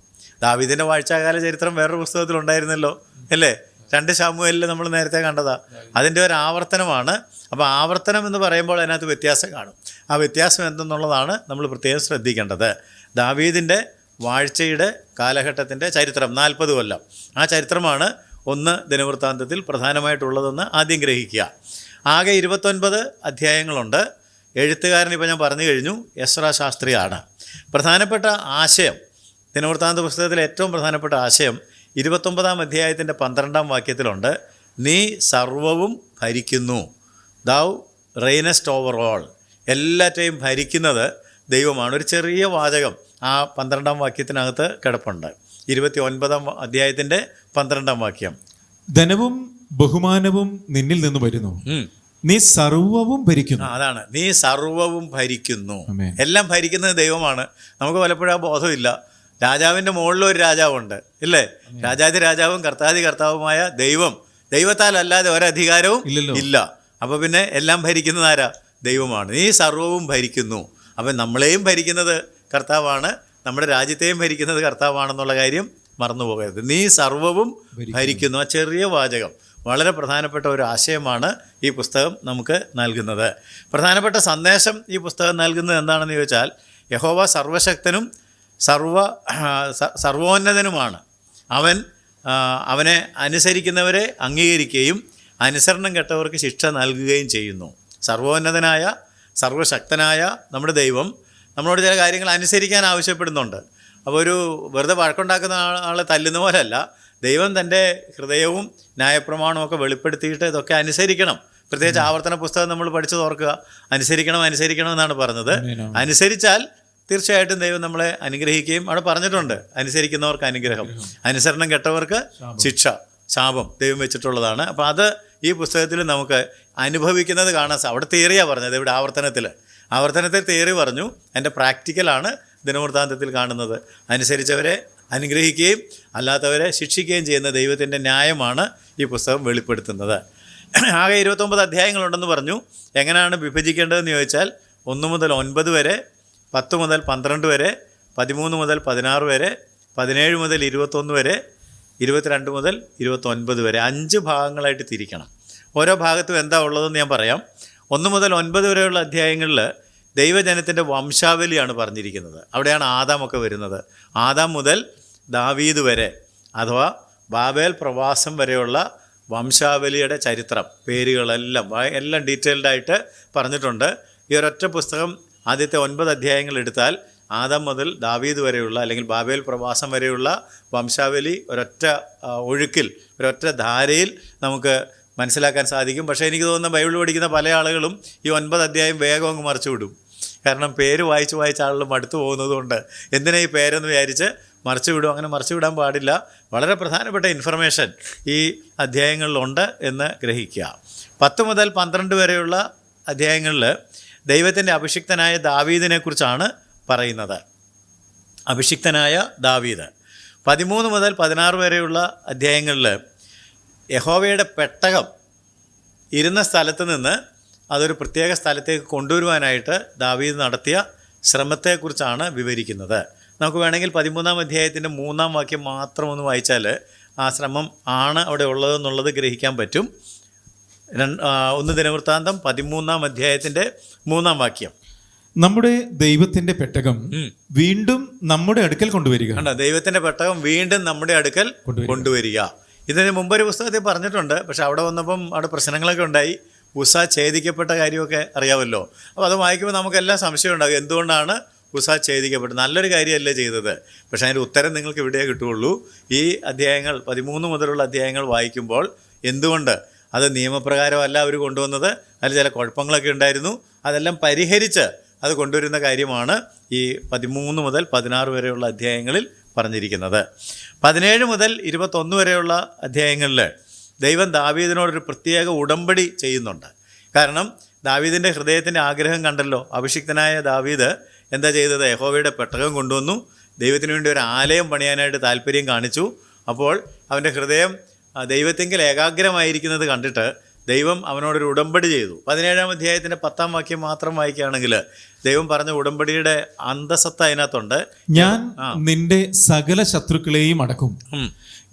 ദാവീദിൻ്റെ വാഴ്ചാകാല ചരിത്രം വേറൊരു പുസ്തകത്തിലുണ്ടായിരുന്നല്ലോ അല്ലേ? 2 ശമൂവേലിൽ നമ്മൾ നേരത്തെ കണ്ടതാ. അതിൻ്റെ ഒരു ആവർത്തനമാണ്. അപ്പോൾ ആവർത്തനം എന്ന് പറയുമ്പോൾ അതിനകത്ത് വ്യത്യാസം കാണും. ആ വ്യത്യാസം എന്തെന്നുള്ളതാണ് നമ്മൾ പ്രത്യേകം ശ്രദ്ധിക്കേണ്ടത്. ദാവീദിൻ്റെ വാഴ്ചയുടെ കാലഘട്ടത്തിൻ്റെ ചരിത്രം 40 കൊല്ലം, ആ ചരിത്രമാണ് 1 ദിനവൃത്താന്തത്തിൽ പ്രധാനമായിട്ടുള്ളതെന്ന് ആദ്യം ഗ്രഹിക്കുക. ആകെ 29 അധ്യായങ്ങളുണ്ട്. എഴുത്തുകാരൻ ഇപ്പോൾ ഞാൻ പറഞ്ഞു കഴിഞ്ഞു, എസ്രാ ശാസ്ത്രിയാണ്. പ്രധാനപ്പെട്ട ആശയം, ദിനവൃത്താന്ത പുസ്തകത്തിലെ ഏറ്റവും പ്രധാനപ്പെട്ട ആശയം 29-ാം അധ്യായത്തിൻ്റെ 12-ാം വാക്യത്തിലുണ്ട്. നീ സർവവും ഭരിക്കുന്നു, ദൗ റെയിനസ്റ്റ് ഓവർ ഓൾ. എല്ലാറ്റെയും ഭരിക്കുന്നത് ദൈവമാണ്. ഒരു ചെറിയ വാചകം ആ 12-ാം വാക്യത്തിനകത്ത് കിടപ്പുണ്ട്. 29-ാം അധ്യായത്തിൻ്റെ 12-ാം വാക്യം. ധനവും ബഹുമാനവും നിന്നിൽ നിന്ന് വരുന്നു, നീ സർവവും ഭരിക്കുന്നു. അതാണ്, നീ സർവവും ഭരിക്കുന്നു. ആമേൻ. എല്ലാം ഭരിക്കുന്നത് ദൈവമാണ്. നമുക്ക് പലപ്പോഴും ആ ബോധമില്ല. രാജാവിൻ്റെ മുകളിൽ ഒരു രാജാവുണ്ട്, ഇല്ലേ? രാജാതി രാജാവും കർത്താതി കർത്താവുമായ ദൈവം, ദൈവത്താൽ അല്ലാതെ ഒരധികാരവും ഇല്ല. അപ്പോൾ പിന്നെ എല്ലാം ഭരിക്കുന്നത് ആരാ? ദൈവമാണ്. നീ സർവവും ഭരിക്കുന്നു. അപ്പം നമ്മളെയും ഭരിക്കുന്നത് കർത്താവാണ്, നമ്മുടെ രാജ്യത്തെയും ഭരിക്കുന്നത് കർത്താവാണെന്നുള്ള കാര്യം മറന്നു പോകരുത്. നീ സർവവും ഭരിക്കുന്നു. ആ ചെറിയ വാചകം വളരെ പ്രധാനപ്പെട്ട ഒരു ആശയമാണ് ഈ പുസ്തകം നമുക്ക് നൽകുന്നത്. പ്രധാനപ്പെട്ട സന്ദേശം ഈ പുസ്തകം നൽകുന്നത് എന്താണെന്ന് ചോദിച്ചാൽ, യഹോവ സർവശക്തനും സർവോന്നതനുമാണ്. അവനെ അനുസരിക്കുന്നവരെ അംഗീകരിക്കുകയും അനുസരണം കെട്ടവർക്ക് ശിക്ഷ നൽകുകയും ചെയ്യുന്നു. സർവോന്നതനായ സർവശക്തനായ നമ്മുടെ ദൈവം നമ്മളോട് ചില കാര്യങ്ങൾ അനുസരിക്കാൻ ആവശ്യപ്പെടുന്നുണ്ട്. അപ്പോൾ ഒരു വെറുതെ വഴക്കുണ്ടാക്കുന്ന ആളെ തല്ലുന്ന പോലെയല്ല, ദൈവം തൻ്റെ ഹൃദയവും ന്യായപ്രമാണവും ഒക്കെ വെളിപ്പെടുത്തിയിട്ട് ഇതൊക്കെ അനുസരിക്കണം. പ്രത്യേകിച്ച് ആവർത്തന പുസ്തകം നമ്മൾ പഠിച്ചു ഓർക്കുക. അനുസരിക്കണം എന്നാണ് പറഞ്ഞത്. അനുസരിച്ചാൽ തീർച്ചയായിട്ടും ദൈവം നമ്മളെ അനുഗ്രഹിക്കുകയും അവിടെ പറഞ്ഞിട്ടുണ്ട്, അനുസരിക്കുന്നവർക്ക് അനുഗ്രഹം, അനുസരണം കെട്ടവർക്ക് ശിക്ഷ, ശാപം ദൈവം വെച്ചിട്ടുള്ളതാണ്. അപ്പോൾ അത് ഈ പുസ്തകത്തിൽ നമുക്ക് അനുഭവിക്കുന്നത് കാണാൻ അവിടെ തിയറിയാണ് പറഞ്ഞത്. ഇവിടെ ആവർത്തനത്തിൽ തിയറി പറഞ്ഞു, എൻ്റെ പ്രാക്ടിക്കലാണ് ദിനവൃത്താന്തത്തിൽ കാണുന്നത്. അനുസരിച്ചവരെ അനുഗ്രഹിക്കുകയും അല്ലാത്തവരെ ശിക്ഷിക്കുകയും ചെയ്യുന്ന ദൈവത്തിൻ്റെ ന്യായമാണ് ഈ പുസ്തകം വെളിപ്പെടുത്തുന്നത്. ആകെ 29 അധ്യായങ്ങളുണ്ടെന്ന് പറഞ്ഞു. എങ്ങനെയാണ് വിഭജിക്കേണ്ടതെന്ന് ചോദിച്ചാൽ 1 മുതൽ 9 വരെ, 10 മുതൽ 12 വരെ, 13 മുതൽ 16 വരെ, 17 മുതൽ 21 വരെ, 22 മുതൽ 29 വരെ 5 ഭാഗങ്ങളായിട്ട് തിരിക്കണം. ഓരോ ഭാഗത്തും എന്താ ഉള്ളതെന്ന് ഞാൻ പറയാം. 1 മുതൽ 9 വരെയുള്ള അധ്യായങ്ങളിൽ ദൈവജനത്തിൻ്റെ വംശാവലിയാണ് പറഞ്ഞിരിക്കുന്നത്. അവിടെയാണ് ആദാമൊക്കെ വരുന്നത്. ആദാം മുതൽ ദാവീദ് വരെ, അഥവാ ബാബേൽ പ്രവാസം വരെയുള്ള വംശാവലിയുടെ ചരിത്രം, പേരുകളെല്ലാം ഡീറ്റെയിൽഡായിട്ട് പറഞ്ഞിട്ടുണ്ട്. ഈ ഒരൊറ്റ പുസ്തകം ആദ്യത്തെ 9 അധ്യായങ്ങൾ എടുത്താൽ ആദാം മുതൽ ദാവീദ് വരെയുള്ള അല്ലെങ്കിൽ ബാബേൽ പ്രവാസം വരെയുള്ള വംശാവലി ഒരൊറ്റ ഒഴുക്കിൽ, ഒരൊറ്റ ധാരയിൽ നമുക്ക് മനസ്സിലാക്കാൻ സാധിക്കും. പക്ഷേ എനിക്ക് തോന്നുന്ന ബൈബിൾ പഠിക്കുന്ന പല ആളുകളും ഈ 9 അധ്യായം വേഗം അങ്ങ് മറിച്ചു വിടും. കാരണം പേര് വായിച്ച് ആളുകൾ മടുത്തു പോകുന്നതുകൊണ്ട് എന്തിനാ ഈ പേരെന്ന് വിചാരിച്ച് മറിച്ചു വിടും. അങ്ങനെ മറിച്ചു വിടാൻ പാടില്ല. വളരെ പ്രധാനപ്പെട്ട ഇൻഫർമേഷൻ ഈ അധ്യായങ്ങളിലുണ്ട് എന്ന് ഗ്രഹിക്കുക. 10 മുതൽ 12 വരെയുള്ള അധ്യായങ്ങളിൽ ദൈവത്തിൻ്റെ അഭിഷിക്തനായ ദാവീദിനെക്കുറിച്ചാണ് പറയുന്നത്. അഭിഷിക്തനായ ദാവീദ്. 13 മുതൽ 16 വരെയുള്ള അധ്യായങ്ങളിൽ യഹോവയുടെ പെട്ടകം ഇരുന്ന സ്ഥലത്ത് നിന്ന് അതൊരു പ്രത്യേക സ്ഥലത്തേക്ക് കൊണ്ടുവരുവാനായിട്ട് ദാവീദ് നടത്തിയ ശ്രമത്തെക്കുറിച്ചാണ് വിവരിക്കുന്നത്. നമുക്ക് വേണമെങ്കിൽ 13-ാം അധ്യായത്തിൻ്റെ 3-ാം വാക്യം മാത്രം ഒന്ന് വായിച്ചാൽ ആ ശ്രമം ആണ് അവിടെ ഉള്ളതെന്നുള്ളത് ഗ്രഹിക്കാൻ പറ്റും. 1 ദിനവൃത്താന്തം 13-ാം അധ്യായത്തിൻ്റെ 3-ാം വാക്യം. നമ്മുടെ ദൈവത്തിന്റെ പെട്ടകം വീണ്ടും നമ്മുടെ അടുക്കൽ കൊണ്ടുവരിക. ദൈവത്തിന്റെ പെട്ടകം വീണ്ടും നമ്മുടെ അടുക്കൽ കൊണ്ടുവരിക. ഇതിന് മുമ്പൊരു പുസ്തകത്തിൽ പറഞ്ഞിട്ടുണ്ട്. പക്ഷെ അവിടെ വന്നപ്പം അവിടെ പ്രശ്നങ്ങളൊക്കെ ഉണ്ടായി. ഉസ ഛേദിക്കപ്പെട്ട കാര്യമൊക്കെ അറിയാമല്ലോ. അപ്പോൾ അത് വായിക്കുമ്പോൾ നമുക്കെല്ലാം സംശയം ഉണ്ടാകും, എന്തുകൊണ്ടാണ് ഉസ ഛേദിക്കപ്പെട്ടത്? നല്ലൊരു കാര്യമല്ലേ ചെയ്തത്. പക്ഷേ അതിൻ്റെ ഉത്തരം നിങ്ങൾക്ക് ഇവിടെയേ കിട്ടുകയുള്ളൂ. ഈ അധ്യായങ്ങൾ 13 മുതലുള്ള അധ്യായങ്ങൾ വായിക്കുമ്പോൾ എന്തുകൊണ്ട് അത് നിയമപ്രകാരമല്ല അവർ കൊണ്ടുവന്നത്, അതിൽ ചില കുഴപ്പങ്ങളൊക്കെ ഉണ്ടായിരുന്നു, അതെല്ലാം പരിഹരിച്ച് അത് കൊണ്ടുവരുന്ന കാര്യമാണ് ഈ 13 മുതൽ 16 വരെയുള്ള അധ്യായങ്ങളിൽ പറഞ്ഞിരിക്കുന്നത്. 17 മുതൽ 21 വരെയുള്ള അധ്യായങ്ങളിൽ ദൈവം ദാവീദിനോടൊരു പ്രത്യേക ഉടമ്പടി ചെയ്യുന്നുണ്ട്. കാരണം ദാവീദിൻ്റെ ഹൃദയത്തിൻ്റെ ആഗ്രഹം കണ്ടല്ലോ. അഭിഷിക്തനായ ദാവീദ് എന്താ ചെയ്തത്? യഹോവയുടെ പെട്ടകം കൊണ്ടുവന്നു, ദൈവത്തിന് വേണ്ടി ഒരു ആലയം പണിയാനായിട്ട് താല്പര്യം കാണിച്ചു. അപ്പോൾ അവൻ്റെ ഹൃദയം ദൈവത്തെങ്കിൽ ഏകാഗ്രമായിരിക്കുന്നത് കണ്ടിട്ട് ദൈവം അവനോടൊരു ഉടമ്പടി ചെയ്തു. 17-ാം അധ്യായത്തിൻ്റെ 10-ാം വാക്യം മാത്രം വായിക്കുകയാണെങ്കിൽ ദൈവം പറഞ്ഞ ഉടമ്പടിയുടെ അന്തസത്ത അതിനകത്തുണ്ട്. ഞാൻ നിന്റെ സകല ശത്രുക്കളെയും അടക്കും.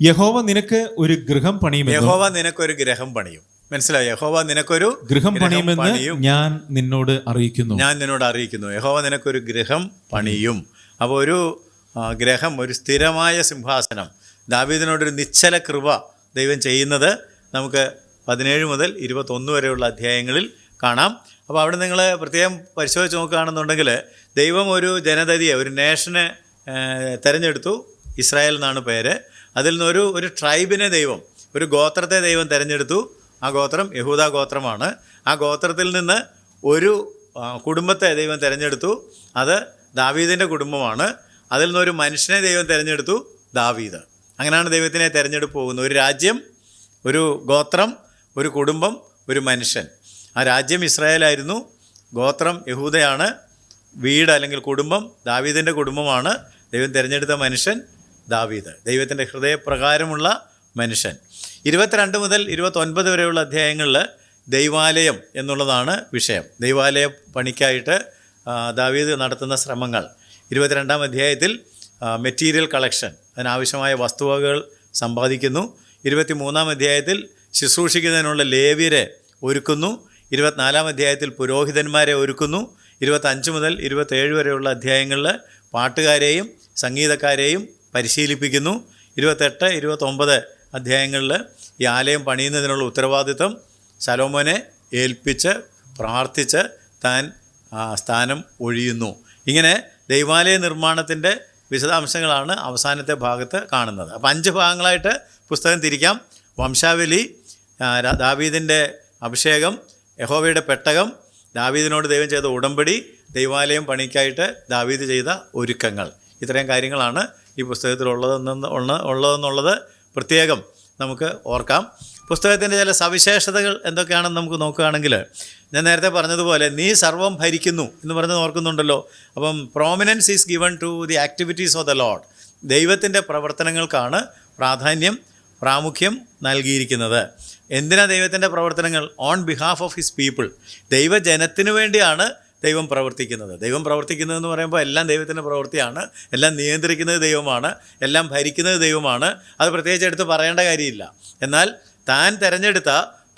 യഹോവ നിനക്ക് ഒരു ഗൃഹം പണിയുമെന്ന്. യഹോവ നിനക്കൊരു ഗൃഹം പണിയും. മനസ്സിലായി? യഹോവ നിനക്കൊരു ഗൃഹം പണിയുമെന്ന് ഞാൻ നിന്നോട് അറിയിക്കുന്നു. ഞാൻ നിന്നോട് അറിയിക്കുന്നു. യഹോവ നിനക്കൊരു ഗൃഹം പണിയും. അപ്പോൾ ഒരു ഗ്രഹം, ഒരു സ്ഥിരമായ സിംഹാസനം, ദാവീദിനോടൊരു നിശ്ചല കൃപ ദൈവം ചെയ്യുന്നത് നമുക്ക് 17 മുതൽ 21 വരെയുള്ള അധ്യായങ്ങളിൽ കാണാം. അപ്പോൾ അവിടെ നിങ്ങൾ പ്രത്യേകം പരിശോധിച്ച് നോക്കുകയാണെന്നുണ്ടെങ്കിൽ ദൈവം ഒരു ജനതയെ, ഒരു നേഷനെ തിരഞ്ഞെടുത്തു. ഇസ്രായേൽ എന്നാണ് പേര്. അതിൽ നിന്നൊരു ട്രൈബിനെ ദൈവം, ഒരു ഗോത്രത്തെ ദൈവം തിരഞ്ഞെടുത്തു. ആ ഗോത്രം യഹൂദ ഗോത്രമാണ്. ആ ഗോത്രത്തിൽ നിന്ന് ഒരു കുടുംബത്തെ ദൈവം തിരഞ്ഞെടുത്തു. അത് ദാവീദിൻ്റെ കുടുംബമാണ്. അതിൽ നിന്നൊരു മനുഷ്യനെ ദൈവം തിരഞ്ഞെടുത്തു, ദാവീദ്. അങ്ങനെയാണ് ദൈവത്തിനെ തിരഞ്ഞെടുപ്പ് പോകുന്നത്. ഒരു രാജ്യം, ഒരു ഗോത്രം, ഒരു കുടുംബം, ഒരു മനുഷ്യൻ. ആ രാജ്യം ഇസ്രായേലായിരുന്നു, ഗോത്രം യഹൂദയാണ്, വീട് അല്ലെങ്കിൽ കുടുംബം ദാവീദിൻ്റെ കുടുംബമാണ്. ദൈവം തിരഞ്ഞെടുത്ത മനുഷ്യൻ ദാവീദ്, ദൈവത്തിൻ്റെ ഹൃദയപ്രകാരമുള്ള മനുഷ്യൻ. 22 മുതൽ 29 വരെയുള്ള അധ്യായങ്ങളിൽ ദൈവാലയം എന്നുള്ളതാണ് വിഷയം. ദൈവാലയ പണിക്കായിട്ട് ദാവീദ് നടത്തുന്ന ശ്രമങ്ങൾ. 22-ാം അധ്യായത്തിൽ മെറ്റീരിയൽ കളക്ഷൻ, അതിനാവശ്യമായ വസ്തുവകകൾ സമ്പാദിക്കുന്നു. 23-ാം അധ്യായത്തിൽ ശുശ്രൂഷിക്കുന്നതിനുള്ള ലേവ്യരെ ഒരുക്കുന്നു. 24-ാം അധ്യായത്തിൽ പുരോഹിതന്മാരെ ഒരുക്കുന്നു. 25 മുതൽ 27 വരെയുള്ള അധ്യായങ്ങളിൽ പാട്ടുകാരെയും സംഗീതക്കാരെയും പരിശീലിപ്പിക്കുന്നു. 28, 29 അധ്യായങ്ങളിൽ ഈ ആലയം പണിയുന്നതിനുള്ള ഉത്തരവാദിത്വം ശലോമോനെ ഏൽപ്പിച്ച് പ്രാർത്ഥിച്ച് താൻ സ്ഥാനം ഒഴിയുന്നു. ഇങ്ങനെ ദൈവാലയ നിർമ്മാണത്തിൻ്റെ വിശദാംശങ്ങളാണ് അവസാനത്തെ ഭാഗത്ത് കാണുന്നത്. അപ്പോൾ 5 ഭാഗങ്ങളായിട്ട് പുസ്തകം തിരിക്കാം. വംശാവലി, ദാവീദിൻ്റെ അഭിഷേകം, യഹോവയുടെ പെട്ടകം, ദാവീദിനോട് ദൈവം ചെയ്ത ഉടമ്പടി, ദൈവാലയം പണിക്കായിട്ട് ദാവീദ് ചെയ്ത ഒരുക്കങ്ങൾ. ഇത്രയും കാര്യങ്ങളാണ് ഈ പുസ്തകത്തിൽ ഉള്ളതെന്നുള്ളത് പ്രത്യേകം നമുക്ക് ഓർക്കാം. പുസ്തകത്തിൻ്റെ ചില സവിശേഷതകൾ എന്തൊക്കെയാണെന്ന് നമുക്ക് നോക്കുകയാണെങ്കിൽ, ഞാൻ നേരത്തെ പറഞ്ഞതുപോലെ നീ സർവം ഭരിക്കുന്നു എന്ന് പറഞ്ഞ് ഓർക്കുന്നുണ്ടല്ലോ. അപ്പം prominence is given to the activities of the lord. ദൈവത്തിൻ്റെ പ്രവർത്തനങ്ങൾക്കാണ് പ്രാമുഖ്യം നൽകിയിരിക്കുന്നത്. എന്തിനാ ദൈവത്തിൻ്റെ പ്രവർത്തനങ്ങൾ? On behalf of his people. ദൈവജനത്തിനു വേണ്ടിയാണ് ദൈവം പ്രവർത്തിക്കുന്നത്. ദൈവം പ്രവർത്തിക്കുന്നതെന്ന് പറയുമ്പോൾ എല്ലാം ദൈവത്തിൻ്റെ പ്രവൃത്തിയാണ്. എല്ലാം നിയന്ത്രിക്കുന്നത് ദൈവമാണ്, എല്ലാം ഭരിക്കുന്നത് ദൈവമാണ്. അത് പ്രത്യേകിച്ച് എടുത്ത് പറയേണ്ട കാര്യമില്ല. എന്നാൽ താൻ തിരഞ്ഞെടുത്ത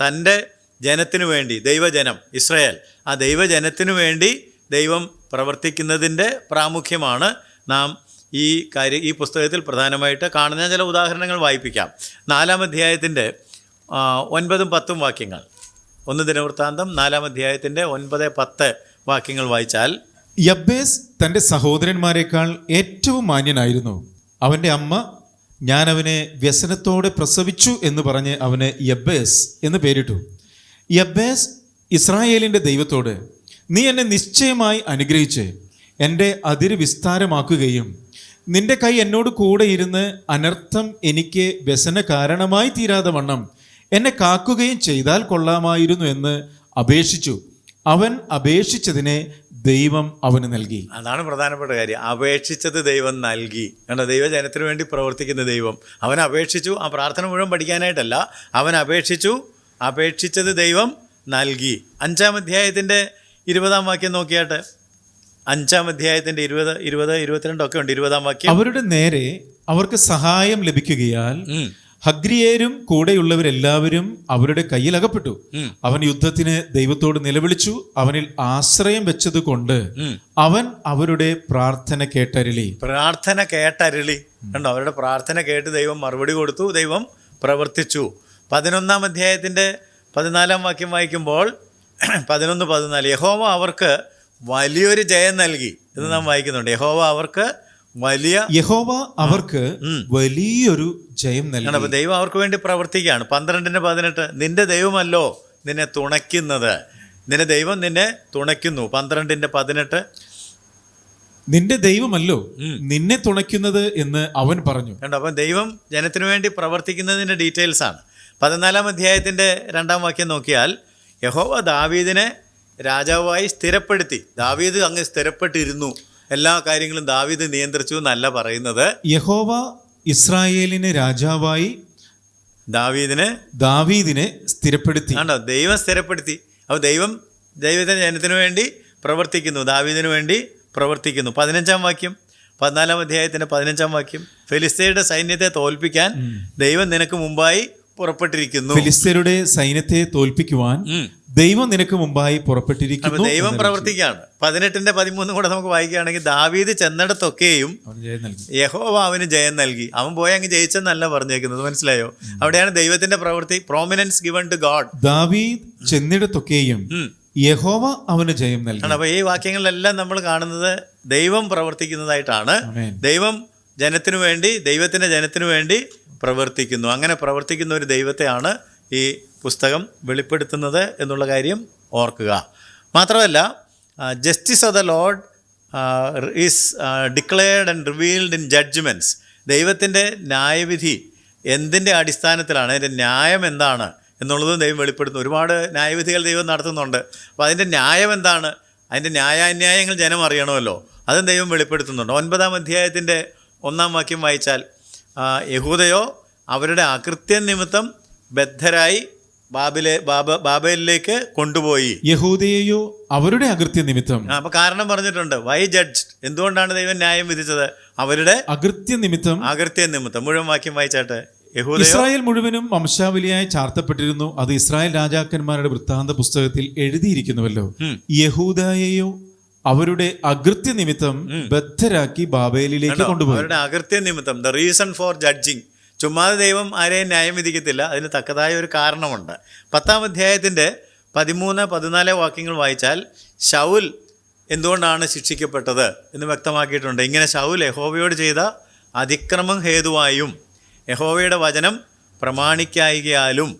തൻ്റെ ജനത്തിനു വേണ്ടി, ദൈവജനം ഇസ്രായേൽ, ആ ദൈവജനത്തിനു വേണ്ടി ദൈവം പ്രവർത്തിക്കുന്നതിൻ്റെ പ്രാമുഖ്യമാണ് നാം ഈ പുസ്തകത്തിൽ പ്രധാനമായിട്ട് കാണുന്ന. ചില ഉദാഹരണങ്ങൾ വായിപ്പിക്കാം. 4-ാം അധ്യായത്തിൻ്റെ 9, 10 വാക്യങ്ങൾ. 1 ദിനവൃത്താന്തം 4-ാം അധ്യായത്തിൻ്റെ 9, 10 വാക്യങ്ങൾ വായിച്ചാൽ, യബ്ബേസ് തൻ്റെ സഹോദരന്മാരെക്കാൾ ഏറ്റവും മാന്യനായിരുന്നു. അവൻ്റെ അമ്മ ഞാൻ അവനെ വ്യസനത്തോടെ പ്രസവിച്ചു എന്ന് പറഞ്ഞ് അവന് യബ്ബേസ് എന്ന് പേരിട്ടു. യബ്ബേസ് ഇസ്രായേലിൻ്റെ ദൈവത്തോട്, നീ എന്നെ നിശ്ചയമായി അനുഗ്രഹിച്ച് എൻ്റെ അതിര് വിസ്താരമാക്കുകയും നിന്റെ കൈ എന്നോട് കൂടെ ഇരുന്ന് അനർത്ഥം എനിക്ക് വ്യസന കാരണമായി തീരാതെ വണ്ണം എന്നെ കാക്കുകയും ചെയ്താൽ കൊള്ളാമായിരുന്നു എന്ന് അപേക്ഷിച്ചു. അവൻ അപേക്ഷിച്ചതിനെ ദൈവം അവന് നൽകി. അതാണ് പ്രധാനപ്പെട്ട കാര്യം. അപേക്ഷിച്ചത് ദൈവം നൽകി. കണ്ടോ, ദൈവജനത്തിന് വേണ്ടി പ്രവർത്തിക്കുന്ന ദൈവം. അവൻ അപേക്ഷിച്ചു. ആ പ്രാർത്ഥന മുഴുവൻ പഠിക്കാനായിട്ടല്ല, അവൻ അപേക്ഷിച്ചത് ദൈവം നൽകി. 5-ാം അധ്യായത്തിൻ്റെ 20-ാം വാക്യം നോക്കിയാട്ടെ. 5-ാം അധ്യായത്തിൻ്റെ 20, 22 ഒക്കെ ഉണ്ട്. 20-ാം വാക്യം, അവരുടെ നേരെ അവർക്ക് സഹായം ലഭിക്കുകയാൽ ഹഗ്രിയേരും കൂടെയുള്ളവരെല്ലാവരും അവരുടെ കയ്യിൽ അകപ്പെട്ടു. അവൻ യുദ്ധത്തിന് ദൈവത്തോട് നിലവിളിച്ചു. അവനിൽ ആശ്രയം വെച്ചത് കൊണ്ട് അവൻ അവരുടെ പ്രാർത്ഥന കേട്ടരുളി. കണ്ടോ, അവരുടെ പ്രാർത്ഥന കേട്ട് ദൈവം മറുപടി കൊടുത്തു, ദൈവം പ്രവർത്തിച്ചു. 11-ാം അധ്യായത്തിൻ്റെ 14-ാം വാക്യം വായിക്കുമ്പോൾ 11, 14, യഹോവ അവർക്ക് വലിയൊരു ജയം നൽകി എന്ന് നാം വായിക്കുന്നുണ്ട്. യഹോവ അവർക്ക് വലിയൊരു ജയം നൽകി. അപ്പോൾ ദൈവം അവർക്ക് വേണ്ടി പ്രവർത്തിക്കുകയാണ്. 12-ന്റെ 18, നിന്റെ ദൈവമല്ലോ നിന്നെ തുണയ്ക്കുന്നത്. നിന്റെ ദൈവം നിന്നെ തുണയ്ക്കുന്നു. 12-ന്റെ 18, നിന്റെ ദൈവമല്ലോ നിന്നെ തുണയ്ക്കുന്നത് എന്ന് അവൻ പറഞ്ഞു. കണ്ടോ, അപ്പം ദൈവം ജനത്തിനു വേണ്ടി പ്രവർത്തിക്കുന്നതിൻ്റെ ഡീറ്റെയിൽസ് ആണ്. 14-ാം അധ്യായത്തിൻ്റെ 2-ാം വാക്യം നോക്കിയാൽ, യഹോവ ദാവീദിനെ രാജാവായി സ്ഥിരപ്പെടുത്തി. ദാവീദ് അങ്ങ് സ്ഥിരപ്പെട്ടിരുന്നു. എല്ലാ കാര്യങ്ങളും ദാവീദ് നിയന്ത്രിച്ചു എന്നല്ല പറയുന്നത്. യഹോവ ഇസ്രായേലിനെ രാജാവായി ദാവീദിനെ സ്ഥിരപ്പെടുത്തി. ആണോ, ദൈവം സ്ഥിരപ്പെടുത്തി. അപ്പോൾ ദൈവത്തിന്റെ ജനത്തിനു വേണ്ടി പ്രവർത്തിക്കുന്നു, ദാവീദിന് വേണ്ടി പ്രവർത്തിക്കുന്നു. 15-ാം വാക്യം, 14-ാം അധ്യായത്തിൻ്റെ 15-ാം വാക്യം, ഫെലിസ്ത്യരുടെ സൈന്യത്തെ തോൽപ്പിക്കാൻ ദൈവം നിനക്ക് മുമ്പായി പുറപ്പെട്ടിരിക്കുന്നു. ഫിലിസ്ത്യരുടെ സൈന്യത്തെ തോൽപ്പിക്കുവാൻ ദൈവം നിനക്ക് മുമ്പായി പുറപ്പെട്ടിരിക്കുന്നു. ദൈവം പ്രവർത്തിക്കുകയാണ്. 18-ന്റെ 13 കൂടെ നമുക്ക് വായിക്കുകയാണെങ്കിൽ, ദാവീദ് ചെന്നിടത്തൊക്കെയും യഹോവ അവന് ജയം നൽകി. അവൻ പോയി അങ്ങ് ജയിച്ചെന്നല്ല പറഞ്ഞേക്കുന്നത്, മനസ്സിലായോ? അവിടെയാണ് ദൈവത്തിന്റെ പ്രവൃത്തി, പ്രോമിനൻസ് ഗിവൺ ടു ഗോഡ്. ദാവീദ് ചെന്നിടത്തൊക്കെയും യഹോവ അവന് ജയം നൽകി. അപ്പൊ ഈ വാക്യങ്ങളിലെല്ലാം നമ്മൾ കാണുന്നത് ദൈവം പ്രവർത്തിക്കുന്നതായിട്ടാണ്. ദൈവം ജനത്തിനു വേണ്ടി, ദൈവത്തിന്റെ ജനത്തിനു വേണ്ടി പ്രവർത്തിക്കുന്നു. അങ്ങനെ പ്രവർത്തിക്കുന്ന ഒരു ദൈവത്തെയാണ് ഈ പുസ്തകം വെളിപ്പെടുത്തുന്നത് എന്നുള്ള കാര്യം ഓർക്കുക. മാത്രമല്ല, justice of the Lord is declared and revealed in judgements. ദൈവത്തിൻ്റെ ന്യായവിധി എന്തിൻ്റെ അടിസ്ഥാനത്തിലാണ്, അതിൻ്റെ ന്യായം എന്താണ് എന്നുള്ളതും ദൈവം വെളിപ്പെടുത്തുന്നു. ഒരുപാട് ന്യായവിധികൾ ദൈവം നടത്തുന്നുണ്ട്. അപ്പോൾ അതിൻ്റെ ന്യായം എന്താണ്, അതിൻ്റെ ന്യായാന്യായങ്ങൾ ജനം അറിയണമല്ലോ, അതും ദൈവം വെളിപ്പെടുത്തുന്നുണ്ട്. 9-ാം അധ്യായത്തിൻ്റെ 1-ാം വാക്യം വായിച്ചാൽ, യഹൂദയോ അവരുടെ അകൃത്യം നിമിത്തം ബദ്ധരായി ബാബേലിലേക്ക് കൊണ്ടുപോയി. യഹൂദയെയോ അവരുടെ അകൃത്യ നിമിത്തം. അപ്പൊ കാരണം പറഞ്ഞിട്ടുണ്ട്, വൈ ജഡ്ജ്, എന്തുകൊണ്ടാണ് ദൈവം ന്യായം വിധിച്ചത്? അവരുടെ അകൃത്യ നിമിത്തം. മുഴുവൻ വാക്യം വായിച്ചാട്ടെ. ഇസ്രായേൽ മുഴുവനും വംശാവലിയായി ചാർത്തപ്പെട്ടിരുന്നു, അത് ഇസ്രായേൽ രാജാക്കന്മാരുടെ വൃത്താന്ത പുസ്തകത്തിൽ എഴുതിയിരിക്കുന്നുവല്ലോ. യഹൂദയെയോ അവരുടെ അകൃത്യ നിമിത്തം ബദ്ധരാക്കി ബാബേലിലേക്ക് കൊണ്ടുപോയി. അവരുടെ അകൃത്യ നിമിത്തം, ദ റീസൺ ഫോർ ജഡ്ജിങ്. ചുമ്മാതെ ദൈവം ആരെയും ന്യായം വിധിക്കത്തില്ല, അതിന് തക്കതായ ഒരു കാരണമുണ്ട്. 10-ാം അധ്യായത്തിൻ്റെ 13-14 വാക്യങ്ങൾ വായിച്ചാൽ, ശൗൽ എന്തുകൊണ്ടാണ് ശിക്ഷിക്കപ്പെട്ടത് എന്ന് വ്യക്തമാക്കിയിട്ടുണ്ട്. ഇങ്ങനെ ശൗൽ യഹോവയോട് ചെയ്ത അതിക്രമം ഹേതുവായും യഹോവയുടെ വചനം പ്രമാണിക്കായികയാലും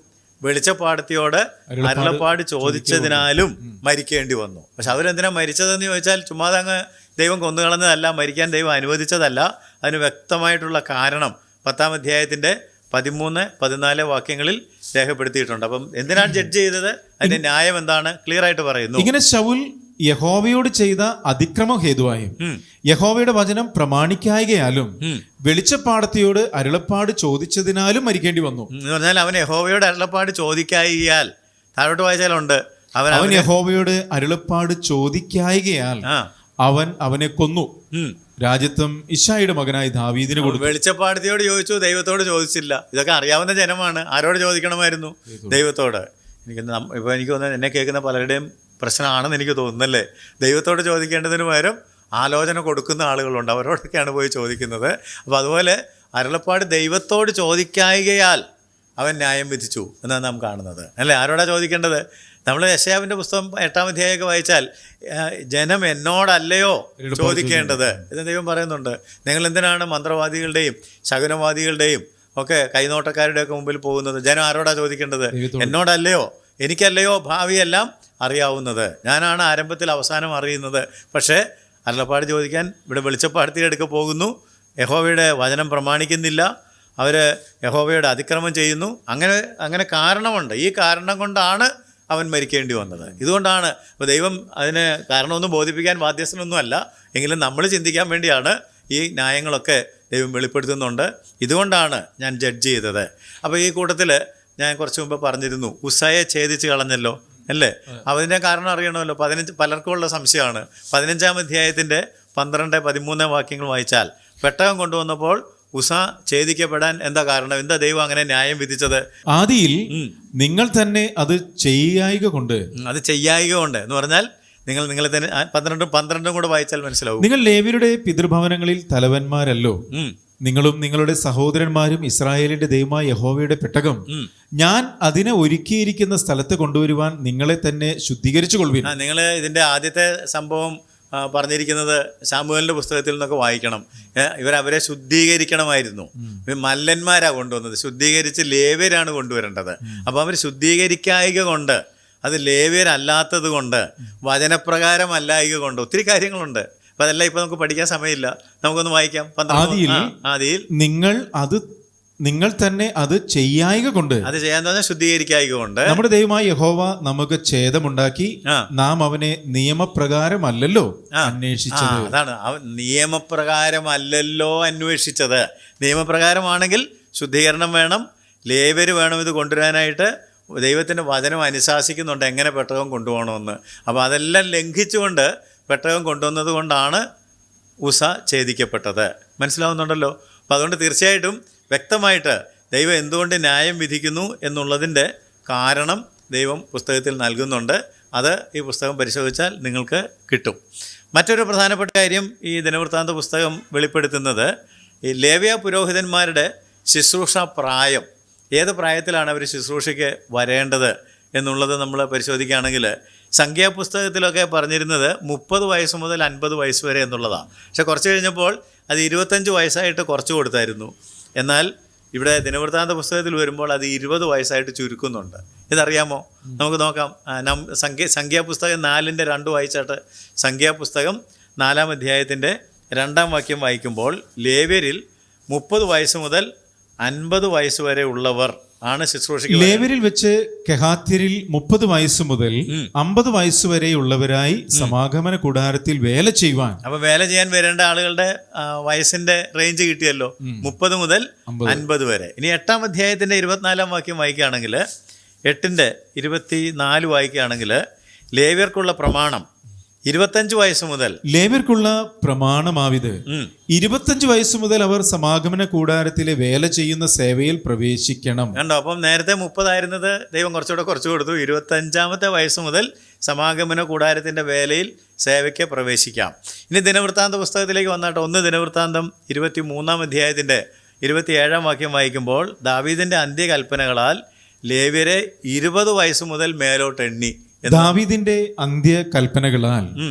വെളിച്ചപ്പാടത്തിയോട് അരുളപ്പാട് ചോദിച്ചതിനാലും മരിക്കേണ്ടി വന്നു. പക്ഷെ അവരെന്തിനാ മരിച്ചതെന്ന് ചോദിച്ചാൽ, ചുമ്മാതെ അങ്ങ് ദൈവം കൊന്നുകളഞ്ഞതല്ല, മരിക്കാൻ ദൈവം അനുവദിച്ചതല്ല. അതിന് വ്യക്തമായിട്ടുള്ള കാരണം 10-ാം അധ്യായത്തിൻ്റെ 13-14 വാക്യങ്ങളിൽ രേഖപ്പെടുത്തിയിട്ടുണ്ട്. അപ്പം എന്തിനാണ് ജഡ്ജ് ചെയ്തത്, അതിന്റെ ന്യായം എന്താണ്, ക്ലിയർ ആയിട്ട് പറയുന്നു. ഇങ്ങനെ ശൗൽ യഹോവയോട് ചെയ്ത അതിക്രമ ഹേതുവായും യഹോവയുടെ വചനം പ്രമാണിക്കായികയാലും വെളിച്ചപ്പാടത്തിയോട് അരുളപ്പാട് ചോദിച്ചതിനാലും മരിക്കേണ്ടി വന്നു. എന്ന് പറഞ്ഞാൽ അവൻ യഹോവയോട് അരുളപ്പാട് ചോദിക്കായികയാൽ, താഴോട്ട് വായിച്ചാലുണ്ട്, അവൻ യഹോവയോട് അരുളപ്പാട് ചോദിക്കായികയാൽ അവൻ അവനെ കൊന്നു. രാജ്യത്വം ഇശ്ശായിയുടെ മകനായി ദാവീദിന് കൊടുത്തു. വെളിച്ചപ്പാടത്തിയോട് ചോദിച്ചു, ദൈവത്തോട് ചോദിച്ചില്ല. ഇതൊക്കെ അറിയാവുന്ന ജനമാണ്. ആരോട് ചോദിക്കണമായിരുന്നു? ദൈവത്തോട്. എനിക്ക് തോന്നുന്നത് എന്നെ കേൾക്കുന്ന പലരുടെയും പ്രശ്നമാണെന്ന് എനിക്ക് തോന്നുന്നല്ലേ. ദൈവത്തോട് ചോദിക്കേണ്ടതിന് പകരം ആലോചന കൊടുക്കുന്ന ആളുകളുണ്ട്, അവരോടൊക്കെയാണ് പോയി ചോദിക്കുന്നത്. അപ്പോൾ അതുപോലെ അരുളപ്പാട് ദൈവത്തോട് ചോദിക്കായികയാൽ അവൻ ന്യായം വിധിച്ചു എന്നാണ് നാം കാണുന്നത്, അല്ലേ? ആരോടാ ചോദിക്കേണ്ടത്? നമ്മൾ യെശയ്യാവിൻ്റെ പുസ്തകം 8-ാം അധ്യായമൊക്കെ വായിച്ചാൽ, ജനം എന്നോടല്ലയോ ചോദിക്കേണ്ടത് എന്ന് ദൈവം പറയുന്നുണ്ട്. നിങ്ങൾ എന്തിനാണ് മന്ത്രവാദികളുടെയും ശകുനവാദികളുടെയും ഒക്കെ കൈനോട്ടക്കാരുടെയൊക്കെ മുമ്പിൽ പോകുന്നത്? ജനം ആരോടാ ചോദിക്കേണ്ടത്? എന്നോടല്ലയോ? എനിക്കല്ലയോ ഭാവിയെല്ലാം അറിയാവുന്നത്? ഞാനാണ് ആരംഭത്തിൽ അവസാനം അറിയുന്നത്. പക്ഷേ അരുളപ്പാട് ചോദിക്കാൻ ഇവിടെ വെളിച്ചപ്പാടത്തിൻ്റെ അടുക്ക പോകുന്നു. യഹോവയുടെ വചനം പ്രമാണിക്കുന്നില്ല, അവർ യഹോവയുടെ അതിക്രമം ചെയ്യുന്നു. അങ്ങനെ കാരണമുണ്ട്. ഈ കാരണം കൊണ്ടാണ് അവൻ മരിക്കേണ്ടി വന്നത്. ഇതുകൊണ്ടാണ്. അപ്പോൾ ദൈവം അതിന് കാരണമൊന്നും ബോധിപ്പിക്കാൻ ബാധ്യസ്ഥനൊന്നുമല്ല, എങ്കിലും നമ്മൾ ചിന്തിക്കാൻ വേണ്ടിയാണ് ഈ ന്യായങ്ങളൊക്കെ ദൈവം വെളിപ്പെടുത്തുന്നുണ്ട്. ഇതുകൊണ്ടാണ് ഞാൻ ജഡ്ജ് ചെയ്തത്. അപ്പോൾ ഈ കൂട്ടത്തിൽ ഞാൻ കുറച്ച് മുമ്പ് പറഞ്ഞിരുന്നു, ഉസ്സയെ ഛേദിച്ച് കളഞ്ഞല്ലോ, അല്ലേ? അതിൻ്റെ കാരണം അറിയണമല്ലോ. പലർക്കും ഉള്ള സംശയമാണ്. 15-ാം അധ്യായത്തിൻ്റെ 12-13 വാക്യങ്ങൾ വായിച്ചാൽ, പെട്ടകം കൊണ്ടുവന്നപ്പോൾ ഉസ ഛേദിക്കപ്പെടാൻ എന്താ കാരണം? എന്താ ദൈവം അങ്ങനെ ന്യായം വിധിച്ചത്? ആദിയിൽ നിങ്ങൾ തന്നെ അത് ചെയ്യായിക കൊണ്ട് എന്ന് പറഞ്ഞാൽ നിങ്ങളെ തന്നെ 12 കൂടെ വായിച്ചാൽ മനസ്സിലാവും. നിങ്ങൾ ലേവ്യരുടെ പിതൃഭവനങ്ങളിൽ തലവന്മാരല്ലോ. നിങ്ങളും നിങ്ങളുടെ സഹോദരന്മാരും ഇസ്രായേലിന്റെ ദൈവമായ യഹോവയുടെ പെട്ടകം ഞാൻ അതിനെ ഒരുക്കിയിരിക്കുന്ന സ്ഥലത്ത് കൊണ്ടുവരുവാൻ നിങ്ങളെ തന്നെ ശുദ്ധീകരിച്ചു കൊള്ളുവിൻ. നിങ്ങൾ ഇതിന്റെ ആദ്യത്തെ സംഭവം പറഞ്ഞിരിക്കുന്നത് ശമൂവേലിന്റെ പുസ്തകത്തിൽ നിന്നൊക്കെ വായിക്കണം. അവരെ ശുദ്ധീകരിക്കണമായിരുന്നു. മല്ലന്മാരാ കൊണ്ടുവന്നത്. ശുദ്ധീകരിച്ച് ലേവ്യരാണ് കൊണ്ടുവരേണ്ടത്. അപ്പോൾ അവർ ശുദ്ധീകരിക്കായിക കൊണ്ട്, അത് ലേവ്യരല്ലാത്തത് കൊണ്ട്, വചനപ്രകാരമല്ലായിക കൊണ്ട്, ഒത്തിരി കാര്യങ്ങളുണ്ട്. അപ്പം അതെല്ലാം ഇപ്പം നമുക്ക് പഠിക്കാൻ സമയമില്ല. നമുക്കൊന്ന് വായിക്കാം. ആദിയിൽ നിങ്ങൾ തന്നെ അത് ചെയ്യായിക കൊണ്ട്, അത് ചെയ്യാൻ പറഞ്ഞാൽ ശുദ്ധീകരിക്കായിക കൊണ്ട്, നമ്മുടെ ദൈവമായ യഹോവ നമുക്ക് ഛേദമുണ്ടാക്കി നാം അവനെ നിയമപ്രകാരമല്ലല്ലോ അന്വേഷിച്ചത്. അതാണ്, നിയമപ്രകാരമല്ലല്ലോ അന്വേഷിച്ചത്. നിയമപ്രകാരമാണെങ്കിൽ ശുദ്ധീകരണം വേണം, ലേവ്യര് വേണം ഇത് കൊണ്ടുവരാനായിട്ട്, ദൈവത്തിൻ്റെ വചനം അനുശാസിക്കുന്നുണ്ട് എങ്ങനെ പെട്ടകം കൊണ്ടുപോകണമെന്ന്. അപ്പോൾ അതെല്ലാം ലംഘിച്ചുകൊണ്ട് പെട്ടകം കൊണ്ടുവന്നത് കൊണ്ടാണ് ഉസ ഛേദിക്കപ്പെട്ടത്. മനസ്സിലാവുന്നുണ്ടല്ലോ? അപ്പോൾ അതുകൊണ്ട് തീർച്ചയായിട്ടും വ്യക്തമായിട്ട് ദൈവം എന്തുകൊണ്ട് ന്യായം വിധിക്കുന്നു എന്നുള്ളതിൻ്റെ കാരണം ദൈവം പുസ്തകത്തിൽ നൽകുന്നുണ്ട്. അത് ഈ പുസ്തകം പരിശോധിച്ചാൽ നിങ്ങൾക്ക് കിട്ടും. മറ്റൊരു പ്രധാനപ്പെട്ട കാര്യം ഈ ദിനവൃത്താന്ത പുസ്തകം വെളിപ്പെടുത്തുന്നത് ഈ ലേവ്യ പുരോഹിതന്മാരുടെ ശുശ്രൂഷ പ്രായം, ഏത് പ്രായത്തിലാണ് അവർ ശുശ്രൂഷയ്ക്ക് വരേണ്ടത് എന്നുള്ളത് നമ്മൾ പരിശോധിക്കുകയാണെങ്കിൽ സംഖ്യാപുസ്തകത്തിലൊക്കെ പറഞ്ഞിരുന്നത് 30 വയസ്സ് മുതൽ 50 വയസ്സ് വരെ എന്നുള്ളതാണ്. പക്ഷെ കുറച്ച് കഴിഞ്ഞപ്പോൾ അത് 25 വയസ്സായിട്ട് കുറച്ച് കൊടുത്തായിരുന്നു. എന്നാൽ ഇവിടെ ദിനവൃത്താന്ത പുസ്തകത്തിൽ വരുമ്പോൾ അത് 20 വയസ്സായിട്ട് ചുരുക്കുന്നുണ്ട്. ഇതറിയാമോ? നമുക്ക് നോക്കാം. സംഖ്യാപുസ്തകം 4:2 വായിച്ചാട്ട് സംഖ്യാപുസ്തകം 4-ാം അധ്യായത്തിൻ്റെ 2-ാം വാക്യം വായിക്കുമ്പോൾ ലേവ്യരിൽ 30 വയസ്സ് മുതൽ 50 വയസ്സ് വരെ ഉള്ളവർ ആണ് ശുശ്രൂഷയ്ക്ക്. ലേവ്യരിൽ വെച്ച് കെഹാത്യരിൽ 30 വയസ്സ് മുതൽ 50 വയസ്സ് വരെയുള്ളവരായി സമാഗമന കൂടാരത്തിൽ വേല ചെയ്യുവാൻ. അപ്പൊ വേല ചെയ്യാൻ വരേണ്ട ആളുകളുടെ വയസ്സിന്റെ റേഞ്ച് കിട്ടിയല്ലോ, 30 മുതൽ 50 വരെ. ഇനി 8-ാം അധ്യായത്തിന്റെ 24-ാം വാക്യം വായിക്കുകയാണെങ്കിൽ 8:24 വായിക്കുകയാണെങ്കിൽ ലേവ്യർക്കുള്ള പ്രമാണം 25 വയസ്സ് മുതൽ. ലേവ്യർക്കുള്ള പ്രമാണമാവിത് 25 വയസ്സ് മുതൽ അവർ സമാഗമന കൂടാരത്തിലെ വേല ചെയ്യുന്ന സേവയിൽ പ്രവേശിക്കണം. കണ്ടോ? അപ്പം നേരത്തെ 30 ആയിരുന്നത് ദൈവം കുറച്ചുകൂടെ കുറച്ച് കൊടുത്തു. 25-ാമത്തെ വയസ്സ് മുതൽ സമാഗമന കൂടാരത്തിൻ്റെ വേലയിൽ സേവയ്ക്ക് പ്രവേശിക്കാം. ഇനി ദിനവൃത്താന്ത പുസ്തകത്തിലേക്ക് വന്നിട്ട് 1 ദിനവൃത്താന്തം 23-ാം അധ്യായത്തിൻ്റെ 27-ാം വാക്യം വായിക്കുമ്പോൾ ദാവീദിൻ്റെ അന്ത്യകൽപ്പനകളാൽ ലേവ്യരെ 20 വയസ്സ് മുതൽ മേലോട്ട് എണ്ണി. ദാവീദിന്റെ അന്ത്യകൽപ്പനകളാൽ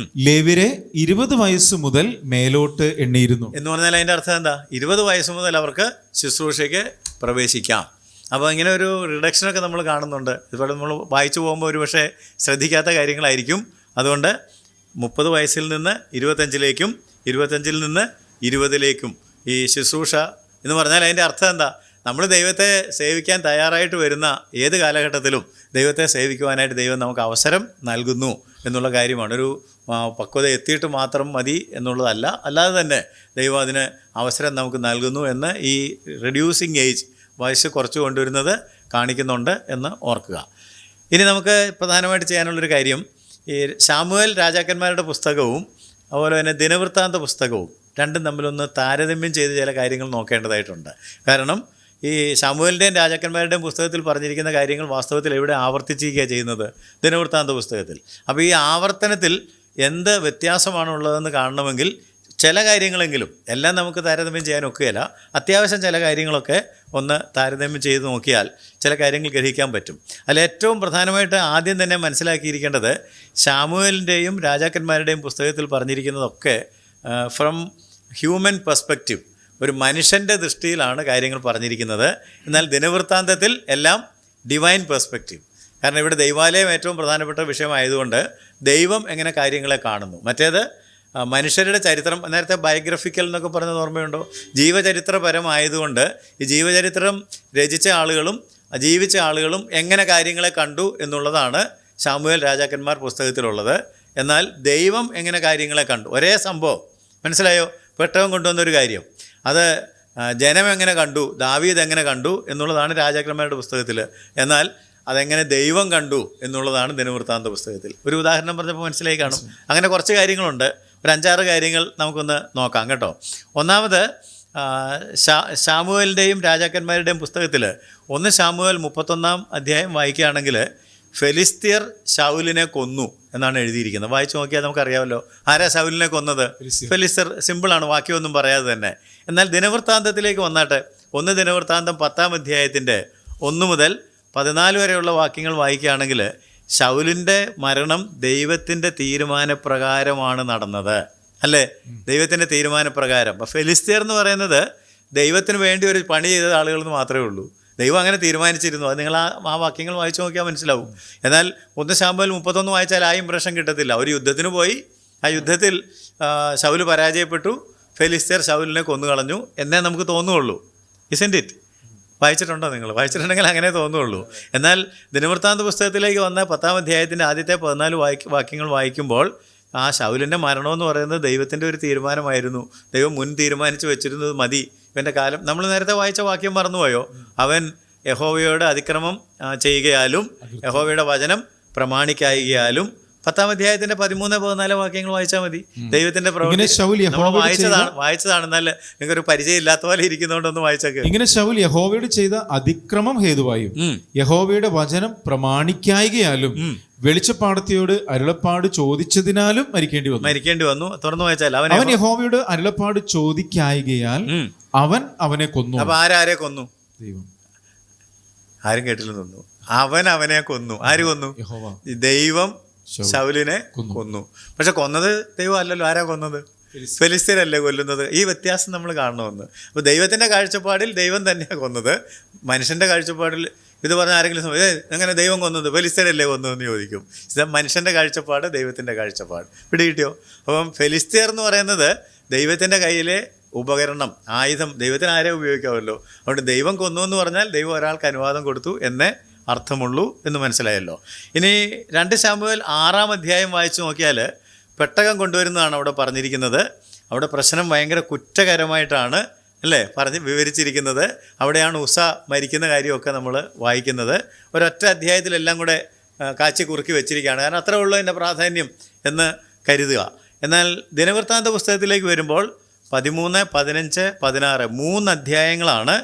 ലേവ്യരെ 20 വയസ്സ് മുതൽ മേലോട്ട് എണ്ണിയിരുന്നു എന്ന് പറഞ്ഞാൽ അതിൻ്റെ അർത്ഥം എന്താ? 20 വയസ്സ് മുതൽ അവർക്ക് ശുശ്രൂഷയ്ക്ക് പ്രവേശിക്കാം. അപ്പോൾ ഇങ്ങനെ ഒരു റിഡക്ഷനൊക്കെ നമ്മൾ കാണുന്നുണ്ട്. ഇപ്പോൾ നമ്മൾ വായിച്ചു പോകുമ്പോൾ ഒരു പക്ഷേ ശ്രദ്ധിക്കാത്ത കാര്യങ്ങളായിരിക്കും. അതുകൊണ്ട് 30 വയസ്സിൽ നിന്ന് 25-ലേക്കും 25-ൽ നിന്ന് 20-ലേക്കും ഈ ശുശ്രൂഷ എന്ന് പറഞ്ഞാൽ അതിൻ്റെ അർത്ഥം എന്താ? നമ്മൾ ദൈവത്തെ സേവിക്കാൻ തയ്യാറായിട്ട് വരുന്ന ഏത് കാലഘട്ടത്തിലും ദൈവത്തെ സേവിക്കുവാനായിട്ട് ദൈവം നമുക്ക് അവസരം നൽകുന്നു എന്നുള്ള കാര്യമാണ്. ഒരു പക്വത എത്തിയിട്ട് മാത്രം മതി എന്നുള്ളതല്ല, അല്ലാതെ തന്നെ ദൈവം അതിന് അവസരം നമുക്ക് നൽകുന്നു എന്ന് ഈ റെഡ്യൂസിങ് ഏജ്, വയസ്സ് കുറച്ച് കൊണ്ടുവരുന്നത് കാണിക്കുന്നുണ്ട് എന്ന് ഓർക്കുക. ഇനി നമുക്ക് പ്രധാനമായിട്ട് ചെയ്യാനുള്ളൊരു കാര്യം, ഈ ശമൂവേൽ രാജാക്കന്മാരുടെ പുസ്തകവും അതുപോലെ തന്നെ ദിനവൃത്താന്ത പുസ്തകവും രണ്ടും തമ്മിലൊന്ന് താരതമ്യം ചെയ്ത് ചില കാര്യങ്ങൾ നോക്കേണ്ടതായിട്ടുണ്ട്. കാരണം ഈ ശമൂവേലിൻ്റെയും രാജാക്കന്മാരുടെയും പുസ്തകത്തിൽ പറഞ്ഞിരിക്കുന്ന കാര്യങ്ങൾ വാസ്തവത്തിൽ എവിടെ ആവർത്തിച്ചിരിക്കുകയാണ് ചെയ്യുന്നത്? ദിനവൃത്താന്ത പുസ്തകത്തിൽ. അപ്പോൾ ഈ ആവർത്തനത്തിൽ എന്ത് വ്യത്യാസമാണുള്ളതെന്ന് കാണണമെങ്കിൽ ചില കാര്യങ്ങളെങ്കിലും, എല്ലാം നമുക്ക് താരതമ്യം ചെയ്യാൻ ഒക്കുകയില്ല, അത്യാവശ്യം ചില കാര്യങ്ങളൊക്കെ ഒന്ന് താരതമ്യം ചെയ്ത് നോക്കിയാൽ ചില കാര്യങ്ങൾ ഗ്രഹിക്കാൻ പറ്റും. അതിൽ ഏറ്റവും പ്രധാനമായിട്ട് ആദ്യം തന്നെ മനസ്സിലാക്കിയിരിക്കേണ്ടത് ശമൂവേലിൻ്റെയും രാജാക്കന്മാരുടെയും പുസ്തകത്തിൽ പറഞ്ഞിരിക്കുന്നതൊക്കെ ഫ്രം ഹ്യൂമൻ പെർസ്പെക്റ്റീവ്, ഒരു മനുഷ്യൻ്റെ ദൃഷ്ടിയിലാണ് കാര്യങ്ങൾ പറഞ്ഞിരിക്കുന്നത്. എന്നാൽ ദിനവൃത്താന്തത്തിൽ എല്ലാം ഡിവൈൻ പെർസ്പെക്റ്റീവ്. കാരണം ഇവിടെ ദൈവാലയം ഏറ്റവും പ്രധാനപ്പെട്ട വിഷയമായതുകൊണ്ട് ദൈവം എങ്ങനെ കാര്യങ്ങളെ കാണുന്നു. മറ്റേത് മനുഷ്യരുടെ ചരിത്രം, നേരത്തെ ബയോഗ്രഫിക്കൽ എന്നൊക്കെ പറഞ്ഞത് ഓർമ്മയുണ്ടോ? ജീവചരിത്രപരമായതുകൊണ്ട് ഈ ജീവചരിത്രം രചിച്ച ആളുകളും ജീവിച്ച ആളുകളും എങ്ങനെ കാര്യങ്ങളെ കണ്ടു എന്നുള്ളതാണ് ശമൂവേൽ രാജാക്കന്മാർ പുസ്തകത്തിലുള്ളത്. എന്നാൽ ദൈവം എങ്ങനെ കാര്യങ്ങളെ കണ്ടു, ഒരേ സംഭവം, മനസ്സിലായോ? പെട്ടകം കൊണ്ടുവന്നൊരു കാര്യം, അത് ജനം എങ്ങനെ കണ്ടു, ദാവീദ് എങ്ങനെ കണ്ടു എന്നുള്ളതാണ് രാജാക്കന്മാരുടെ പുസ്തകത്തിൽ. എന്നാൽ അതെങ്ങനെ ദൈവം കണ്ടു എന്നുള്ളതാണ് ദിനവൃത്താന്ത പുസ്തകത്തിൽ. ഒരു ഉദാഹരണം പറഞ്ഞപ്പോൾ മനസ്സിലായി കാണും. അങ്ങനെ കുറച്ച് കാര്യങ്ങളുണ്ട്, ഒരു 5-6 കാര്യങ്ങൾ നമുക്കൊന്ന് നോക്കാം കേട്ടോ. ഒന്നാമത് ശമൂവേലിൻ്റെയും രാജാക്കന്മാരുടെയും പുസ്തകത്തിൽ 1 ശമൂവേൽ 31-ാം അധ്യായം വായിക്കുകയാണെങ്കിൽ ഫെലിസ്ത്യർ ശൗലിനെ കൊന്നു എന്നാണ് എഴുതിയിരിക്കുന്നത്. വായിച്ചു നോക്കിയാൽ നമുക്കറിയാമല്ലോ ആരാ ശൗലിനെ കൊന്നത്. ഫെലിസ്ത്യർ. സിമ്പിളാണ്, വാക്യമൊന്നും പറയാതെ തന്നെ. എന്നാൽ ദിനവൃത്താന്തത്തിലേക്ക് വന്നാട്ടെ 1 ദിനവൃത്താന്തം 10-ാം അധ്യായത്തിൻ്റെ 1 മുതൽ 14 വരെയുള്ള വാക്യങ്ങൾ വായിക്കുകയാണെങ്കിൽ ശൗലിൻ്റെ മരണം ദൈവത്തിൻ്റെ തീരുമാനപ്രകാരമാണ് നടന്നത്, അല്ലേ? ദൈവത്തിൻ്റെ തീരുമാനപ്രകാരം. അപ്പോൾ ഫെലിസ്ത്യർ എന്ന് പറയുന്നത് ദൈവത്തിന് വേണ്ടി ഒരു പണി ചെയ്ത ആളുകളെന്ന് മാത്രമേ ഉള്ളൂ. ദൈവം അങ്ങനെ തീരുമാനിച്ചിരുന്നു. അത് നിങ്ങൾ ആ വാക്യങ്ങൾ വായിച്ചു നോക്കിയാൽ മനസ്സിലാവും. എന്നാൽ 1 ശമൂവേൽ 31 വായിച്ചാൽ ആ ഇംപ്രഷൻ കിട്ടത്തില്ല. ഒരു യുദ്ധത്തിന് പോയി, ആ യുദ്ധത്തിൽ ശൗൽ പരാജയപ്പെട്ടു, ഫെലിസ്ത്യർ ശൗലിനെ കൊന്നുകളഞ്ഞു എന്നേ നമുക്ക് തോന്നുകയുള്ളൂ. Isn't it? വായിച്ചിട്ടുണ്ടോ നിങ്ങൾ? വായിച്ചിട്ടുണ്ടെങ്കിൽ അങ്ങനെ തോന്നുകയുള്ളൂ. എന്നാൽ ദിനവൃത്താന്ത പുസ്തകത്തിലേക്ക് വന്ന 10-ാം അധ്യായത്തിൻ്റെ ആദ്യത്തെ 14 വാക്യങ്ങൾ വായിക്കുമ്പോൾ ആ ശൗലിൻ്റെ മരണമെന്ന് പറയുന്നത് ദൈവത്തിൻ്റെ ഒരു തീരുമാനമായിരുന്നു. ദൈവം മുൻ തീരുമാനിച്ച് വെച്ചിരുന്നത് മതി, ഇവൻ്റെ കാലം. നമ്മൾ നേരത്തെ വായിച്ച വാക്യം മറന്നുപോയോ? അവൻ യഹോവയോട് അതിക്രമം ചെയ്യുകയാലും യഹോവയുടെ വചനം പ്രമാണിക്കായികയാലും 10-ാം അധ്യായത്തിന്റെ 13-14 വാക്യങ്ങൾ വായിച്ചാൽ മതി. ദൈവത്തിന്റെ ഇങ്ങനെ ശൗൽ യഹോവയോട് വായിച്ചതാണ്. എന്നാൽ നിങ്ങൾക്കൊരു പരിചയം ഇല്ലാത്ത പോലെ ഇരിക്കുന്നതുകൊണ്ടൊന്ന് വായിച്ചേക്ക്. ഇങ്ങനെ ശൗൽ യഹോവയോട് ചെയ്ത അതിക്രമം ഹേതുവായും യഹോവയുടെ വചനം പ്രമാണിക്കായികയാലും വെളിച്ചപ്പാടത്തിയോട് അരുളപ്പാട് ചോദിച്ചതിനാലും മരിക്കേണ്ടി വന്നു. തുറന്നു വായിച്ചാൽ അവൻ യഹോവയോട് അരുളപ്പാട് ചോദിക്കായികയാൽ അവൻ അവനെ കൊന്നു. അപ്പൊ ആരെ കൊന്നു? ദൈവം. ആരും കേട്ടില്ലെന്ന് തോന്നുന്നു. അവനെ കൊന്നു. ആര് കൊന്നു? ദൈവം ശൗലിനെ കൊന്നു. പക്ഷെ കൊന്നത് ദൈവം അല്ലല്ലോ. ആരാ കൊന്നത്? ഫെലിസ്ത്യരല്ലേ കൊല്ലുന്നത്. ഈ വ്യത്യാസം നമ്മൾ കാണണമെന്ന്. അപ്പോൾ ദൈവത്തിന്റെ കാഴ്ചപ്പാടിൽ ദൈവം തന്നെയാണ് കൊന്നത്. മനുഷ്യന്റെ കാഴ്ചപ്പാടിൽ ഇത് പറഞ്ഞ ആരെങ്കിലും അങ്ങനെ ദൈവം കൊന്നത് ഫെലിസ്ത്യരല്ലേ കൊന്നതെന്ന് ചോദിക്കും. ഇത് മനുഷ്യന്റെ കാഴ്ചപ്പാട്, ദൈവത്തിന്റെ കാഴ്ചപ്പാട്. പിടികിട്ടിയോ? അപ്പം ഫെലിസ്ത്യർ എന്ന് പറയുന്നത് ദൈവത്തിന്റെ കയ്യിലെ ഉപകരണം, ആയുധം. ദൈവത്തിന് ആരെ ഉപയോഗിക്കാമല്ലോ. അതുകൊണ്ട് ദൈവം കൊന്നു എന്ന് പറഞ്ഞാൽ ദൈവം ഒരാൾക്ക് അനുവാദം കൊടുത്തു എന്നേ അർത്ഥമുള്ളൂ എന്ന് മനസ്സിലായല്ലോ. ഇനി 2 ശമൂവേൽ 6-ാം അധ്യായം വായിച്ചു നോക്കിയാൽ പെട്ടകം കൊണ്ടുവരുന്നതാണ് അവിടെ പറഞ്ഞിരിക്കുന്നത്. അവിടെ പ്രശ്നം ഭയങ്കര കുറ്റകരമായിട്ടാണ് അല്ലേ വിവരിച്ചിരിക്കുന്നത്. അവിടെയാണ് ഉസ മരിക്കുന്ന കാര്യമൊക്കെ നമ്മൾ വായിക്കുന്നത്. ഒരൊറ്റ അധ്യായത്തിലെല്ലാം കൂടെ കാച്ചി കുറുക്കി വെച്ചിരിക്കുകയാണ്. കാരണം അത്രേ ഉള്ളൂ അതിൻ്റെ പ്രാധാന്യം എന്ന് കരുതുക. എന്നാൽ ദിനവൃത്താന്ത പുസ്തകത്തിലേക്ക് വരുമ്പോൾ 13, 15, 16 3 അധ്യായങ്ങളാണ്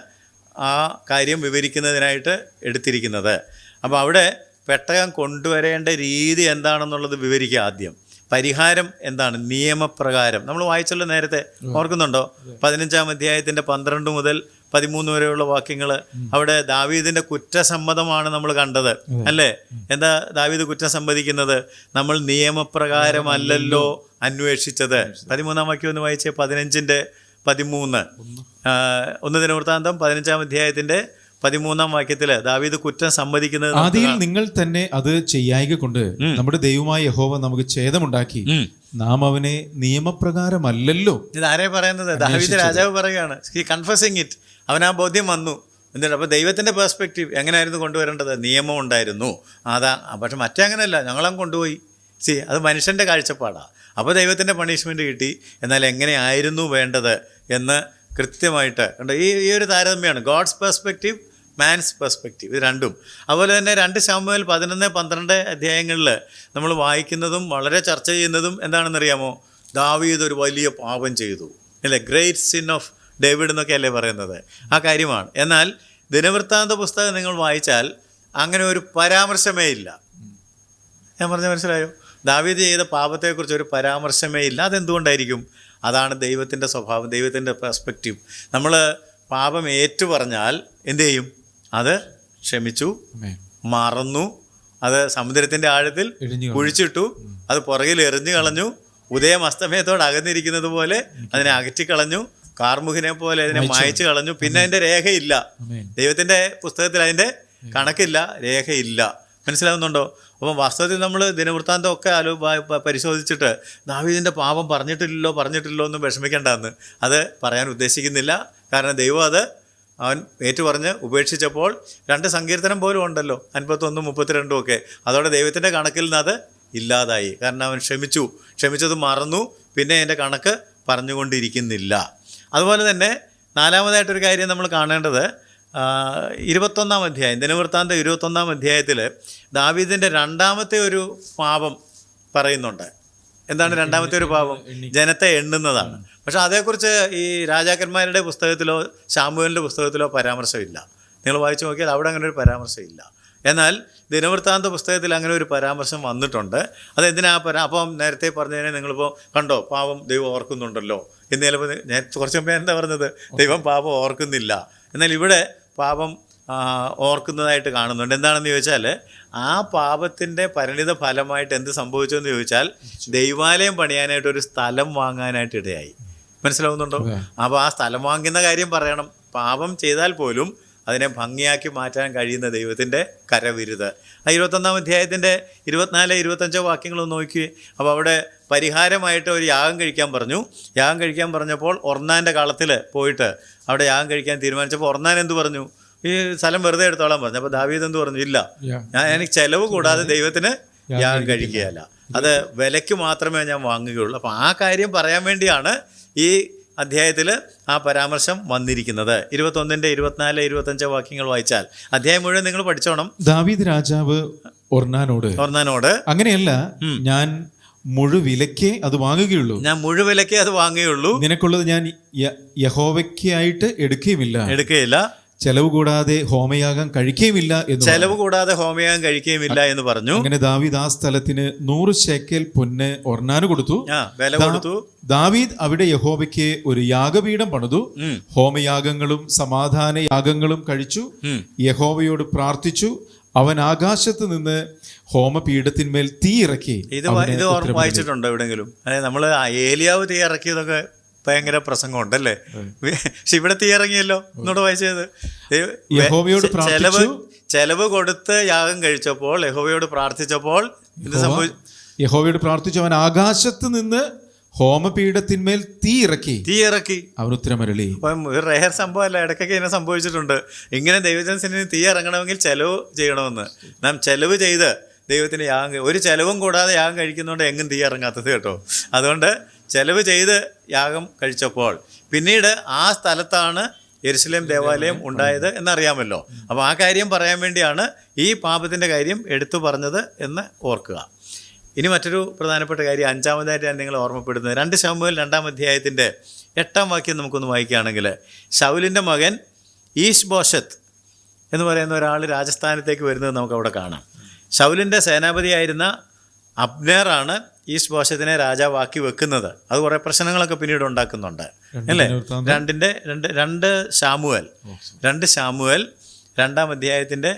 ആ കാര്യം വിവരിക്കുന്നതിനായിട്ട് എടുത്തിരിക്കുന്നത്. അപ്പോൾ അവിടെ പെട്ടകം കൊണ്ടുവരേണ്ട രീതി എന്താണെന്നുള്ളത് വിവരിക്കുക. ആദ്യം പരിഹാരം എന്താണ്? നിയമപ്രകാരം നമ്മൾ വായിച്ചല്ലോ നേരത്തെ, ഓർക്കുന്നുണ്ടോ? 15-ാം അധ്യായത്തിൻ്റെ 12 മുതൽ 13 വരെയുള്ള വാക്യങ്ങൾ. അവിടെ ദാവീദിന്റെ കുറ്റസമ്മതമാണ് നമ്മൾ കണ്ടത് അല്ലേ? എന്താ ദാവീദ് കുറ്റം സമ്മതിക്കുന്നത്? നമ്മൾ നിയമപ്രകാരമല്ലല്ലോ അന്വേഷിച്ചത്. 13-ാം വാക്യം ഒന്ന് വായിച്ചേ. 15-ന്റെ 13. 1 ദിനവൃത്താന്തം 15-ാം അധ്യായത്തിന്റെ 13-ാം വാക്യത്തില് ദാവീദ് കുറ്റം സമ്മതിക്കുന്നത്, ആദിയിൽ നിങ്ങൾ തന്നെ അത് ചെയ്യായ്ക കൊണ്ട് നമ്മുടെ ദൈവമായ യഹോവ നമുക്ക് ഛേദമുണ്ടാക്കി, നാം അവനെ നിയമപ്രകാരമല്ലല്ലോ. ഇതാരെ പറയുന്നത്? ദാവീദ് രാജാവ് പറയുകയാണ്. He confusing it. അവനാ ബോധ്യം വന്നു. എന്നിട്ട് അപ്പോൾ ദൈവത്തിൻ്റെ പേഴ്സ്പെക്റ്റീവ് എങ്ങനെയായിരുന്നു കൊണ്ടുവരേണ്ടത്? നിയമം ഉണ്ടായിരുന്നു. അതാ. പക്ഷെ മറ്റേ അങ്ങനെയല്ല, ഞങ്ങളങ്ങ് കൊണ്ടുപോയി. അത് മനുഷ്യൻ്റെ കാഴ്ചപ്പാടാണ്. അപ്പോൾ ദൈവത്തിൻ്റെ പണിഷ്മെൻറ്റ് കിട്ടി. എന്നാൽ എങ്ങനെയായിരുന്നു വേണ്ടത് എന്ന് കൃത്യമായിട്ട് കണ്ടോ. ഈ ഒരു താരതമ്യമാണ് ഗോഡ്സ് പെർസ്പെക്റ്റീവ്, മാൻസ് പെർസ്പെക്റ്റീവ്. ഇത് രണ്ടും. അതുപോലെ തന്നെ 2 ശമൂവേൽ 11, 12 അധ്യായങ്ങളിൽ നമ്മൾ വായിക്കുന്നതും വളരെ ചർച്ച ചെയ്യുന്നതും എന്താണെന്നറിയാമോ? ദാവീദ് ഒരു വലിയ പാപം ചെയ്തു അല്ലേ? ഗ്രേറ്റ് സിൻ ഓഫ് ഡേവിഡ് എന്നൊക്കെ അല്ലേ പറയുന്നത്? ആ കാര്യമാണ്. എന്നാൽ ദിനവൃത്താന്ത പുസ്തകം നിങ്ങൾ വായിച്ചാൽ അങ്ങനെ ഒരു പരാമർശമേ ഇല്ല. ഞാൻ പറഞ്ഞ മനസ്സിലായോ? ദാവീദ് ചെയ്ത പാപത്തെക്കുറിച്ച് ഒരു പരാമർശമേ ഇല്ല. അതെന്തുകൊണ്ടായിരിക്കും? അതാണ് ദൈവത്തിൻ്റെ സ്വഭാവം, ദൈവത്തിൻ്റെ പെർസ്പെക്റ്റീവ്. നമ്മൾ പാപം ഏറ്റു പറഞ്ഞാൽ എന്തു ചെയ്യും? അത് ക്ഷമിച്ചു, മറന്നു, അത് സമുദ്രത്തിൻ്റെ ആഴത്തിൽ കുഴിച്ചിട്ടു, അത് പുറകിൽ എറിഞ്ഞു കളഞ്ഞു, ഉദയം അസ്തമയത്തോട് അകന്നിരിക്കുന്നത് പോലെ അതിനെ അകറ്റിക്കളഞ്ഞു, കാർമുകിനെ പോലെ അതിനെ മായച്ചു കളഞ്ഞു. പിന്നെ അതിൻ്റെ രേഖയില്ല. ദൈവത്തിൻ്റെ പുസ്തകത്തിൽ അതിൻ്റെ കണക്കില്ല, രേഖയില്ല. മനസ്സിലാവുന്നുണ്ടോ? അപ്പം വാസ്തവത്തിൽ നമ്മൾ ദിനവൃത്താന്തമൊക്കെ പരിശോധിച്ചിട്ട് ദാവീദിൻ്റെ പാപം പറഞ്ഞിട്ടില്ലല്ലോ ഒന്നും വിഷമിക്കേണ്ടെന്ന് അത് പറയാൻ ഉദ്ദേശിക്കുന്നില്ല. കാരണം ദൈവം അത് അവൻ ഏറ്റുപറഞ്ഞ് ഉപേക്ഷിച്ചപ്പോൾ 2 സങ്കീർത്തനം പോലും ഉണ്ടല്ലോ, 51, 32 ഒക്കെ. അതോടെ ദൈവത്തിൻ്റെ കണക്കിൽ നിന്ന് അത് ഇല്ലാതായി. കാരണം അവൻ ക്ഷമിച്ചത് മറന്നു, പിന്നെ അതിൻ്റെ കണക്ക് പറഞ്ഞുകൊണ്ടിരിക്കുന്നില്ല. അതുപോലെ തന്നെ 4-മതായിട്ടൊരു കാര്യം നമ്മൾ കാണേണ്ടത് 21-ാം അധ്യായം, ദിനവൃത്താന്തം 21-ാം അധ്യായത്തിൽ ദാവീദിൻ്റെ 2-മത്തെ ഒരു പാപം പറയുന്നുണ്ട്. എന്താണ് 2-മത്തെ ഒരു പാപം? ജനത്തെ എണ്ണുന്നതാണ്. പക്ഷെ അതേക്കുറിച്ച് ഈ രാജാക്കന്മാരുടെ പുസ്തകത്തിലോ ശമൂവേലിൻ്റെ പുസ്തകത്തിലോ പരാമർശമില്ല. നിങ്ങൾ വായിച്ചു നോക്കിയാൽ അവിടെ അങ്ങനെ ഒരു പരാമർശമില്ല. എന്നാൽ ദിനവൃത്താന്ത പുസ്തകത്തിൽ അങ്ങനെ ഒരു പരാമർശം വന്നിട്ടുണ്ട്. അതെന്തിനാ അപ്പം നേരത്തെ പറഞ്ഞതിനെ നിങ്ങളിപ്പോൾ കണ്ടോ, പാപം ദൈവം ഓർക്കുന്നുണ്ടല്ലോ എന്ന്. ചിലപ്പോൾ ഞാൻ കുറച്ച് മുമ്പ് എന്താ പറഞ്ഞത്? ദൈവം പാപം ഓർക്കുന്നില്ല. എന്നാൽ ഇവിടെ പാപം ഓർക്കുന്നതായിട്ട് കാണുന്നുണ്ട്. എന്താണെന്ന് ചോദിച്ചാൽ ആ പാപത്തിൻ്റെ പരിണിത ഫലമായിട്ട് എന്ത് സംഭവിച്ചു എന്ന് ചോദിച്ചാൽ ദൈവാലയം പണിയാനായിട്ട് ഒരു സ്ഥലം വാങ്ങാനായിട്ട് ഇടയായി. മനസ്സിലാവുന്നുണ്ടോ? അപ്പോൾ ആ സ്ഥലം വാങ്ങുന്ന കാര്യം പറയണം. പാപം ചെയ്താൽ പോലും അതിനെ ഭംഗിയാക്കി മാറ്റാൻ കഴിയുന്ന ദൈവത്തിൻ്റെ കരവിരുത്. ആ 21-ാം അധ്യായത്തിൻ്റെ 24, 25 വാക്യങ്ങളൊന്ന് നോക്കിയേ. അപ്പോൾ അവിടെ പരിഹാരമായിട്ട് ഒരു യാഗം കഴിക്കാൻ പറഞ്ഞു. യാഗം കഴിക്കാൻ പറഞ്ഞപ്പോൾ ഒർന്നാൻ്റെ കളത്തിൽ പോയിട്ട് അവിടെ യാഗം കഴിക്കാൻ തീരുമാനിച്ചപ്പോൾ ഒർന്നാൻ എന്ത് പറഞ്ഞു? ഈ സ്ഥലം വെറുതെ എടുത്തോളാൻ പറഞ്ഞു. അപ്പോൾ ദാവീദ് എന്ത് പറഞ്ഞു? ഇല്ല, എനിക്ക് ചെലവ് കൂടാതെ ദൈവത്തിന് യാഗം കഴിക്കുകയല്ല, അത് വിലയ്ക്ക് മാത്രമേ ഞാൻ വാങ്ങുകയുള്ളൂ. അപ്പോൾ ആ കാര്യം പറയാൻ വേണ്ടിയാണ് ഈ അധ്യായത്തിൽ ആ പരാമർശം വന്നിരിക്കുന്നത്. 21, 24, 25 വാക്യങ്ങൾ വായിച്ചാൽ അധ്യായം മുഴുവൻ നിങ്ങൾ പഠിച്ചോണം. ദാവീദ് രാജാവ് ഒർന്നാനോട് അങ്ങനെയല്ല, ഞാൻ മുഴുവിലക്കേ അത് വാങ്ങുകയുള്ളൂ, ഞാൻ മുഴുവിലക്കേ അത് വാങ്ങുകയുള്ളൂ, നിനക്കുള്ളത് ഞാൻ യഹോവയ്ക്കായിട്ട് എടുക്കുകയില്ല, ചെലവ് കൂടാതെ ഹോമയാഗം കഴിക്കുകയുമില്ല എന്ന് പറഞ്ഞു. അങ്ങനെ ദാവീദ് ആ സ്ഥലത്തിന് 100 ശേക്കെൽ പൊന്ന് ഒർന്നാന് കൊടുത്തു. ദാവീദ് അവിടെ യഹോവയ്ക്ക് ഒരു യാഗപീഠം പണിതു, ഹോമയാഗങ്ങളും സമാധാന യാഗങ്ങളും കഴിച്ചു, യഹോവയോട് പ്രാർത്ഥിച്ചു. അവൻ ആകാശത്ത് നിന്ന് ഹോമപീഠത്തിന്മേൽ തീ ഇറക്കി. ഇത് വായിച്ചിട്ടുണ്ടോ എവിടെങ്കിലും? അതായത് നമ്മള് ഏലിയാവ് തീ ഇറക്കിയതൊക്കെ ഭയങ്കര പ്രസംഗമുണ്ടല്ലേ, പക്ഷെ ഇവിടെ തീ ഇറങ്ങിയല്ലോ. എന്നോട് വായിച്ചത് യഹോവയോട് ചെലവ് കൊടുത്ത് യാഗം കഴിച്ചപ്പോൾ യഹോവയോട് പ്രാർത്ഥിച്ചപ്പോൾ ഇത് സംഭവിച്ചു. യഹോവയോട് പ്രാർത്ഥിച്ചു, അവൻ ആകാശത്ത് നിന്ന് ഹോമപീഠത്തിന്മേൽ തീ ഇറക്കി അവൻ ഉത്തരമരുളി. അപ്പം ഒരു റെയർ സംഭവമല്ല, ഇടയ്ക്കൊക്കെ ഇങ്ങനെ സംഭവിച്ചിട്ടുണ്ട്. ഇങ്ങനെ ദൈവജനത്തിന് തീ ഇറങ്ങണമെങ്കിൽ ചെലവ് ചെയ്യണമെന്ന്. നാം ചെലവ് ചെയ്ത് ദൈവത്തിന് യാഗം, ഒരു ചെലവും കൂടാതെ യാഗം കഴിക്കുന്നതുകൊണ്ട് എങ്ങും തീ ഇറങ്ങാത്തത് കേട്ടോ. അതുകൊണ്ട് ചെലവ് ചെയ്ത് യാഗം കഴിച്ചപ്പോൾ പിന്നീട് ആ സ്ഥലത്താണ് യെരുശലേം ദേവാലയം ഉണ്ടായത് എന്നറിയാമല്ലോ. അപ്പോൾ ആ കാര്യം പറയാൻ വേണ്ടിയാണ് ഈ പാപത്തിൻ്റെ കാര്യം എടുത്തു പറഞ്ഞത് എന്ന് ഓർക്കുക. ഇനി മറ്റൊരു പ്രധാനപ്പെട്ട കാര്യം 5-ാമതായിട്ട് ഞാൻ നിങ്ങളെ ഓർമ്മപ്പെടുന്നത് 2 ശമൂവേൽ 2-ാം അധ്യായത്തിൻ്റെ 8-ാം വാക്യം നമുക്കൊന്ന് വായിക്കുകയാണെങ്കിൽ, ശൗലിൻ്റെ മകൻ ഈശ്ബോശത്ത് എന്ന് പറയുന്ന ഒരാൾ രാജസ്ഥാനത്തേക്ക് വരുന്നത് നമുക്കവിടെ കാണാം. ശൗലിൻ്റെ സേനാപതിയായിരുന്ന അബ്നേറാണ് ഈശ്ബോശത്തിനെ രാജാവാക്കി വെക്കുന്നത്. അത് കുറേ പ്രശ്നങ്ങളൊക്കെ പിന്നീട് ഉണ്ടാക്കുന്നുണ്ട് അല്ലേ. 2 ശമൂവേൽ 2-ാം അധ്യായത്തിൻ്റെ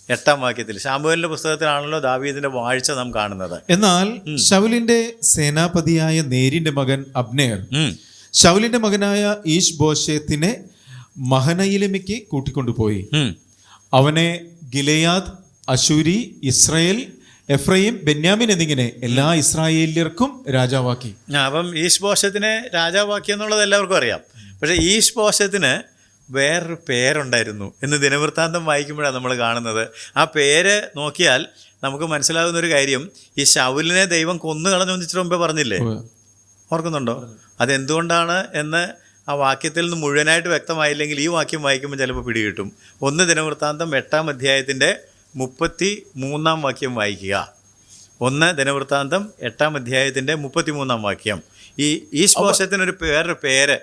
8-ാം വാക്യത്തിൽ, ശമൂവേലിന്റെ പുസ്തകത്തിലാണല്ലോ ദാവീദിന്റെ വാഴ്ച നാം കാണുന്നത്. എന്നാൽ ശൗലിന്റെ സേനാപതിയായ നേരിന്റെ മകൻ അബ്നേർ ശൗലിന്റെ മകനായ ഈശ്ബോശത്തിനെ മഹനയിലേക്ക് കൂട്ടിക്കൊണ്ടുപോയി. അവനെ ഗിലെയാദ്, അശൂരി, ഇസ്രായേൽ, എഫ്രൈം, ബെന്യാമിൻ എന്നിങ്ങനെ എല്ലാ ഇസ്രായേല്യർക്കും രാജാവാക്കി. അപ്പം ഈശ്ബോശത്തിനെ രാജാവാക്കി എന്നുള്ളത് എല്ലാവർക്കും അറിയാം. പക്ഷെ ഈശ്ബോശത്തിന് വേറൊരു പേരുണ്ടായിരുന്നു എന്ന് ദിനവൃത്താന്തം വായിക്കുമ്പോഴാണ് നമ്മൾ കാണുന്നത്. ആ പേര് നോക്കിയാൽ നമുക്ക് മനസ്സിലാകുന്നൊരു കാര്യം, ഈ ശൗലിനെ ദൈവം കൊന്നു കളഞ്ഞു ഇച്ചിരി മുമ്പേ പറഞ്ഞില്ലേ, ഓർക്കുന്നുണ്ടോ? അതെന്തുകൊണ്ടാണ് എന്ന് ആ വാക്യത്തിൽ നിന്ന് മുഴുവനായിട്ട് വ്യക്തമായില്ലെങ്കിൽ ഈ വാക്യം വായിക്കുമ്പോൾ ചിലപ്പോൾ പിടികിട്ടും. 1 ദിനവൃത്താന്തം 8-ാം അധ്യായത്തിൻ്റെ 33-ാം വാക്യം വായിക്കുക. 1 ദിനവൃത്താന്തം 8-ാം അധ്യായത്തിൻ്റെ 33-ാം വാക്യം. ഈ ഈശ്ബോശത്തിനൊരു വേറൊരു പേര്,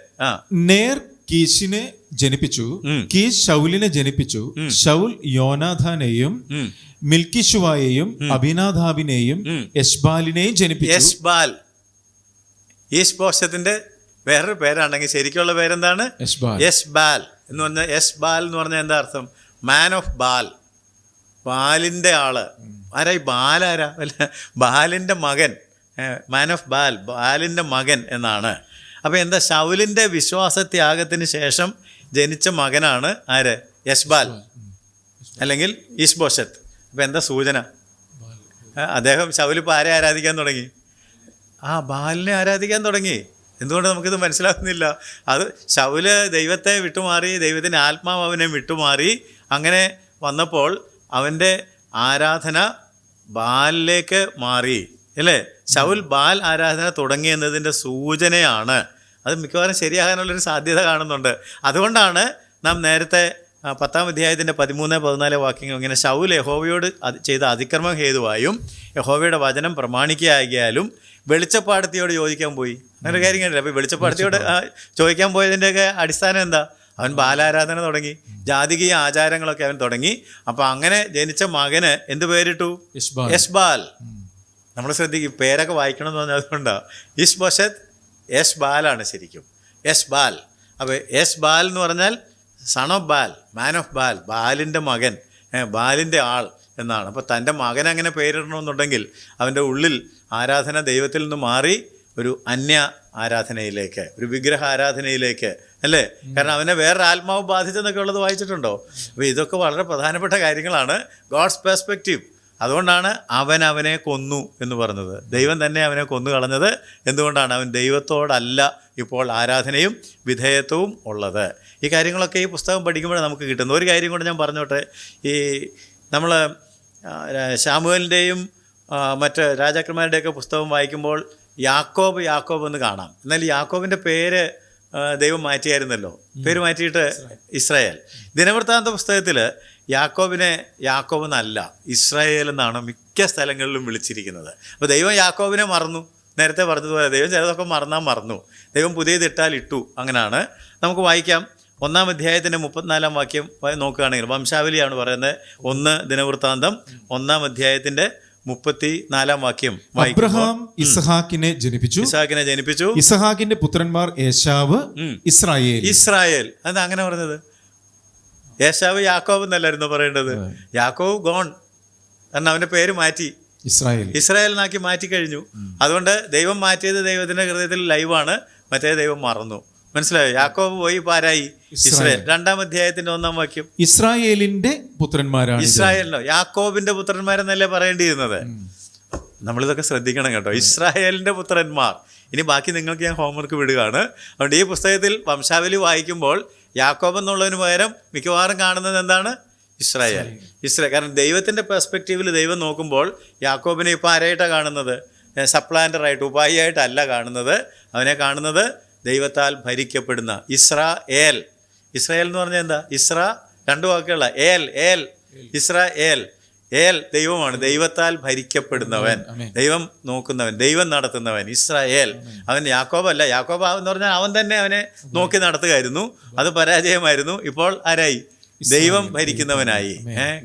നേർ കീശിനെ ജനിപ്പിച്ചു, കീശ് ശൗലിനെ ജനിപ്പിച്ചു, ശൗൽ യോനാഥാനെയും മിൽക്കിഷുവായെയും അഭിനാദാബിനെയും എശ്ബാലിനെയും ജനിപ്പിച്ചു. ഈശ്ബോശത്തിന്റെ വേറൊരു പേരാണെങ്കിൽ ശരിക്കുള്ള പേരെന്താണ്? എശ്ബാൽ എന്ന് പറഞ്ഞാൽ, എശ്ബാൽ എന്ന് പറഞ്ഞാൽ എന്താ അർത്ഥം? മാൻ ഓഫ് ബാൽ, ബാലിൻ്റെ ആള്. ആരായി ബാലാരാ? ബാലിൻ്റെ മകൻ, മാൻ ഓഫ് ബാൽ, ബാലിൻ്റെ മകൻ എന്നാണ്. അപ്പോൾ എന്താ, ശൗലിൻ്റെ വിശ്വാസത്യാഗത്തിന് ശേഷം ജനിച്ച മകനാണ് ആര്? യശ്ബാൽ അല്ലെങ്കിൽ ഈശ്ബോശത്ത്. അപ്പോൾ എന്താ സൂചന? അദ്ദേഹം ശൗലിപ്പോൾ ആരെ ആരാധിക്കാൻ തുടങ്ങി? ബാലിനെ ആരാധിക്കാൻ തുടങ്ങി. എന്തുകൊണ്ട് നമുക്കിത് മനസ്സിലാക്കുന്നില്ല? അത് ശൗല് ദൈവത്തെ വിട്ടുമാറി, ദൈവത്തിൻ്റെ ആത്മാവ് അവനെ വിട്ടുമാറി. അങ്ങനെ വന്നപ്പോൾ അവൻ്റെ ആരാധന ബാലിലേക്ക് മാറി അല്ലേ? ശൗൽ ബാൽ ആരാധന തുടങ്ങി എന്നതിൻ്റെ സൂചനയാണ്. അത് മിക്കവാറും ശരിയാകാനുള്ളൊരു സാധ്യത കാണുന്നുണ്ട്. അതുകൊണ്ടാണ് നാം നേരത്തെ 10-ാം അധ്യായത്തിൻ്റെ 13-14 വാക്യങ്ങൾ ഇങ്ങനെ, ശൗൽ യഹോവയോട് ചെയ്ത അതിക്രമം ഹേതുവായും യഹോവയുടെ വചനം പ്രമാണിക്കുകയാകിയാലും വെളിച്ചപ്പാടത്തിയോട് ചോദിക്കാൻ പോയി. അങ്ങനെ കാര്യം കണ്ടില്ല. അപ്പോൾ വെളിച്ചപ്പാടത്തിയോട് ചോദിക്കാൻ പോയതിൻ്റെയൊക്കെ അടിസ്ഥാനം എന്താ? അവൻ ബാലാരാധന തുടങ്ങി, ജാതികീയ ആചാരങ്ങളൊക്കെ അവൻ തുടങ്ങി. അപ്പോൾ അങ്ങനെ ജനിച്ച മകന് എന്ത് പേരിട്ടു? യശ്ബാൽ. നമ്മൾ ശ്രദ്ധിക്കും, പേരൊക്കെ വായിക്കണം എന്ന് പറഞ്ഞാൽ അതുകൊണ്ടാണ്. ഈശ്ബോശത്ത് യശ്ബാലാണ് ശരിക്കും, യശ്ബാൽ. അപ്പോൾ യശ്ബാൽ എന്ന് പറഞ്ഞാൽ son of Baal, man of Baal, ബാലിൻ്റെ മകൻ, ബാലിൻ്റെ ആൾ എന്നാണ്. അപ്പോൾ തൻ്റെ മകൻ അങ്ങനെ പേരിടണമെന്നുണ്ടെങ്കിൽ അവൻ്റെ ഉള്ളിൽ ആരാധന ദൈവത്തിൽ നിന്ന് മാറി ഒരു അന്യ ആരാധനയിലേക്ക്, ഒരു വിഗ്രഹ ആരാധനയിലേക്ക് അല്ലേ? കാരണം അവനെ വേറൊരു ആത്മാവ് ബാധിച്ചെന്നൊക്കെ ഉള്ളത് വായിച്ചിട്ടുണ്ടോ? അപ്പോൾ ഇതൊക്കെ വളരെ പ്രധാനപ്പെട്ട കാര്യങ്ങളാണ്, ഗോഡ്സ് പെർസ്പെക്റ്റീവ്. അതുകൊണ്ടാണ് അവനെ കൊന്നു എന്ന് പറഞ്ഞത്. ദൈവം തന്നെ അവനെ കൊന്നു കളഞ്ഞത്. എന്തുകൊണ്ടാണ്? അവൻ ദൈവത്തോടല്ല ഇപ്പോൾ ആരാധനയും വിധേയത്വവും ഉള്ളത്. ഈ കാര്യങ്ങളൊക്കെ ഈ പുസ്തകം പഠിക്കുമ്പോൾ നമുക്ക് കിട്ടുന്നു. ഒരു കാര്യം കൊണ്ട് ഞാൻ പറഞ്ഞോട്ടെ, ഈ നമ്മൾ ശമൂവേലിൻ്റെയും മറ്റ് രാജാക്കന്മാരുടെയൊക്കെ പുസ്തകം വായിക്കുമ്പോൾ യാക്കോബ് എന്ന് കാണാം. എന്നാൽ യാക്കോബിൻ്റെ പേര് ദൈവം മാറ്റിയായിരുന്നല്ലോ, പേര് മാറ്റിയിട്ട് ഇസ്രായേൽ. ദിനവൃത്താന്ത പുസ്തകത്തിൽ യാക്കോബിനെ യാക്കോബ് എന്നല്ല ഇസ്രായേൽ എന്നാണ് മിക്ക സ്ഥലങ്ങളിലും വിളിച്ചിരിക്കുന്നത്. അപ്പോൾ ദൈവം യാക്കോബിനെ മറന്നു. നേരത്തെ പറഞ്ഞതുപോലെ ദൈവം ചിലതൊക്കെ മറന്നു. ദൈവം പുതിയതിട്ടാൽ ഇട്ടു. അങ്ങനെയാണ്. നമുക്ക് വായിക്കാം. 1-ാം അധ്യായത്തിൻ്റെ 34-ാം വാക്യം നോക്കുകയാണെങ്കിൽ, വംശാവലിയാണ് പറയുന്നത്. 1 ദിനവൃത്താന്തം 1-ാം അധ്യായത്തിൻ്റെ 34-ാം വാക്യം. അബ്രഹാം ഇസ്ഹാക്കിനെ ജനിപ്പിച്ചു. ഇസ്ഹാക്കിന്റെ പുത്രന്മാർ ഏശാവ്, ഇസ്രായേൽ. എന്താ അങ്ങനെ പറഞ്ഞത്? ഏശാവ് യാക്കോബ് എന്നല്ലായിരുന്നു പറയേണ്ടത്. യാക്കോബ് ഗോൺ, കാരണം അവൻ്റെ പേര് മാറ്റി ഇസ്രായേലിനാക്കി മാറ്റിക്കഴിഞ്ഞു. അതുകൊണ്ട് ദൈവം മാറ്റിയത് ദൈവത്തിൻ്റെ ഹൃദയത്തിൽ ലൈവാണ്. മറ്റേ ദൈവം മറന്നു. മനസ്സിലായോ? യാക്കോബ് പോയി ഇപ്പോൾ ആരായി? ഇസ്രായേൽ. 2-ാം അധ്യായത്തിന്റെ 1-ാം വാക്യം. ഇസ്രായേലിന്റെ പുത്രന്മാരാണ്. ഇസ്രായേലിനോ യാക്കോബിന്റെ പുത്രന്മാരെന്നല്ലേ പറയേണ്ടിയിരുന്നത്? നമ്മളിതൊക്കെ ശ്രദ്ധിക്കണം കേട്ടോ. ഇസ്രായേലിന്റെ പുത്രന്മാർ. ഇനി ബാക്കി നിങ്ങൾക്ക് ഞാൻ ഹോംവർക്ക് വിടുകയാണ്. അതുകൊണ്ട് ഈ പുസ്തകത്തിൽ വംശാവലി വായിക്കുമ്പോൾ യാക്കോബ് എന്നുള്ളതിന് പകരം മിക്കവാറും കാണുന്നത് എന്താണ്? ഇസ്രായേൽ. കാരണം ദൈവത്തിൻ്റെ പെർസ്പെക്റ്റീവിൽ ദൈവം നോക്കുമ്പോൾ യാക്കോബിനെ ഇപ്പോൾ ആരായിട്ടാണ് കാണുന്നത്? സപ്ലാന്ററായിട്ട്, ഉപായിയായിട്ടല്ല കാണുന്നത്. അവനെ കാണുന്നത് ദൈവത്താൽ ഭരിക്കപ്പെടുന്ന ഇസ്രായേൽ. ഇസ്രായേൽ എന്ന് പറഞ്ഞാൽ എന്താ? 2 വാക്കുകള ഏൽ ഇസ്രായേൽ. ദൈവമാണ്, ദൈവത്താൽ ഭരിക്കപ്പെടുന്നവൻ, ദൈവം നോക്കുന്നവൻ, ദൈവം നടത്തുന്നവൻ. ഇസ്രായേൽ. അവൻ യാക്കോബല്ല. യാക്കോബ് എന്ന് പറഞ്ഞാൽ അവൻ തന്നെ അവനെ നോക്കി നടത്തുകയായിരുന്നു. അത് പരാജയമായിരുന്നു. ഇപ്പോൾ ആരായി? ദൈവം ഭരിക്കുന്നവനായി.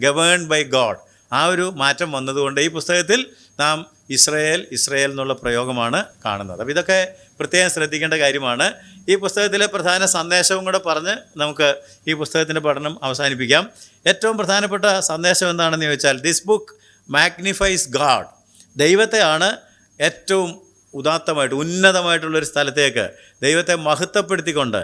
Governed by God. ആ ഒരു മാറ്റം വന്നതുകൊണ്ട് ഈ പുസ്തകത്തിൽ നാം ഇസ്രായേൽ എന്നുള്ള പ്രയോഗമാണ് കാണുന്നത്. അപ്പോൾ ഇതൊക്കെ പ്രത്യേകം ശ്രദ്ധിക്കേണ്ട കാര്യമാണ്. ഈ പുസ്തകത്തിലെ പ്രധാന സന്ദേശവും കൂടെ പറഞ്ഞ് നമുക്ക് ഈ പുസ്തകത്തിൻ്റെ പഠനം അവസാനിപ്പിക്കാം. ഏറ്റവും പ്രധാനപ്പെട്ട സന്ദേശം എന്താണെന്ന് ചോദിച്ചാൽ, ദിസ് ബുക്ക് മാഗ്നിഫൈസ് ഗാഡ്. ദൈവത്തെയാണ് ഏറ്റവും ഉദാത്തമായിട്ട്, ഉന്നതമായിട്ടുള്ളൊരു സ്ഥലത്തേക്ക് ദൈവത്തെ മഹത്വപ്പെടുത്തിക്കൊണ്ട്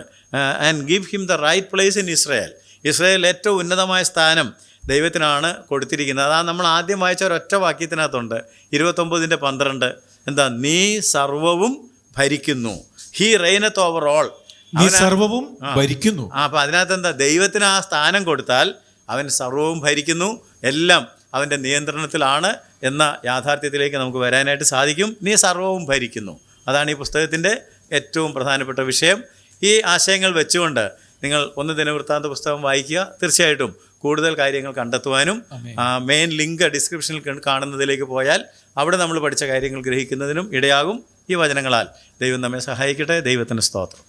and give him the right place in Israel. Israel ഏറ്റവും ഉന്നതമായ സ്ഥാനം ദൈവത്തിനാണ് കൊടുത്തിരിക്കുന്നത്. അതാണ് നമ്മൾ ആദ്യം വായിച്ച ഒരൊറ്റ വാക്യത്തിനകത്തുണ്ട്, 29:12. എന്താ? നീ സർവവും ഭരിക്കുന്നു. He reigneth over all. സർവവും ഭരിക്കുന്നു. അപ്പം അതിനകത്ത് എന്താ? ദൈവത്തിന് ആ സ്ഥാനം കൊടുത്താൽ അവൻ സർവവും ഭരിക്കുന്നു, എല്ലാം അവൻ്റെ നിയന്ത്രണത്തിലാണ് എന്ന യാഥാർത്ഥ്യത്തിലേക്ക് നമുക്ക് വരാനായിട്ട് സാധിക്കും. നീ സർവവും ഭരിക്കുന്നു. അതാണ് ഈ പുസ്തകത്തിൻ്റെ ഏറ്റവും പ്രധാനപ്പെട്ട വിഷയം. ഈ ആശയങ്ങൾ വെച്ചുകൊണ്ട് നിങ്ങൾ 1 ദിനവൃത്താന്ത പുസ്തകം വായിക്കുക. തീർച്ചയായിട്ടും കൂടുതൽ കാര്യങ്ങൾ കണ്ടെത്തുവാനും മെയിൻ ലിങ്ക് ഡിസ്ക്രിപ്ഷനിൽ കാണുന്നതിലേക്ക് പോയാൽ അവിടെ നമ്മൾ പഠിച്ച കാര്യങ്ങൾ ഗ്രഹിക്കുന്നതിനും ഇടയാകും. ഈ വചനങ്ങളാൽ ദൈവം നമ്മെ സഹായിക്കട്ടെ. ദൈവത്തിന് സ്തോത്രം.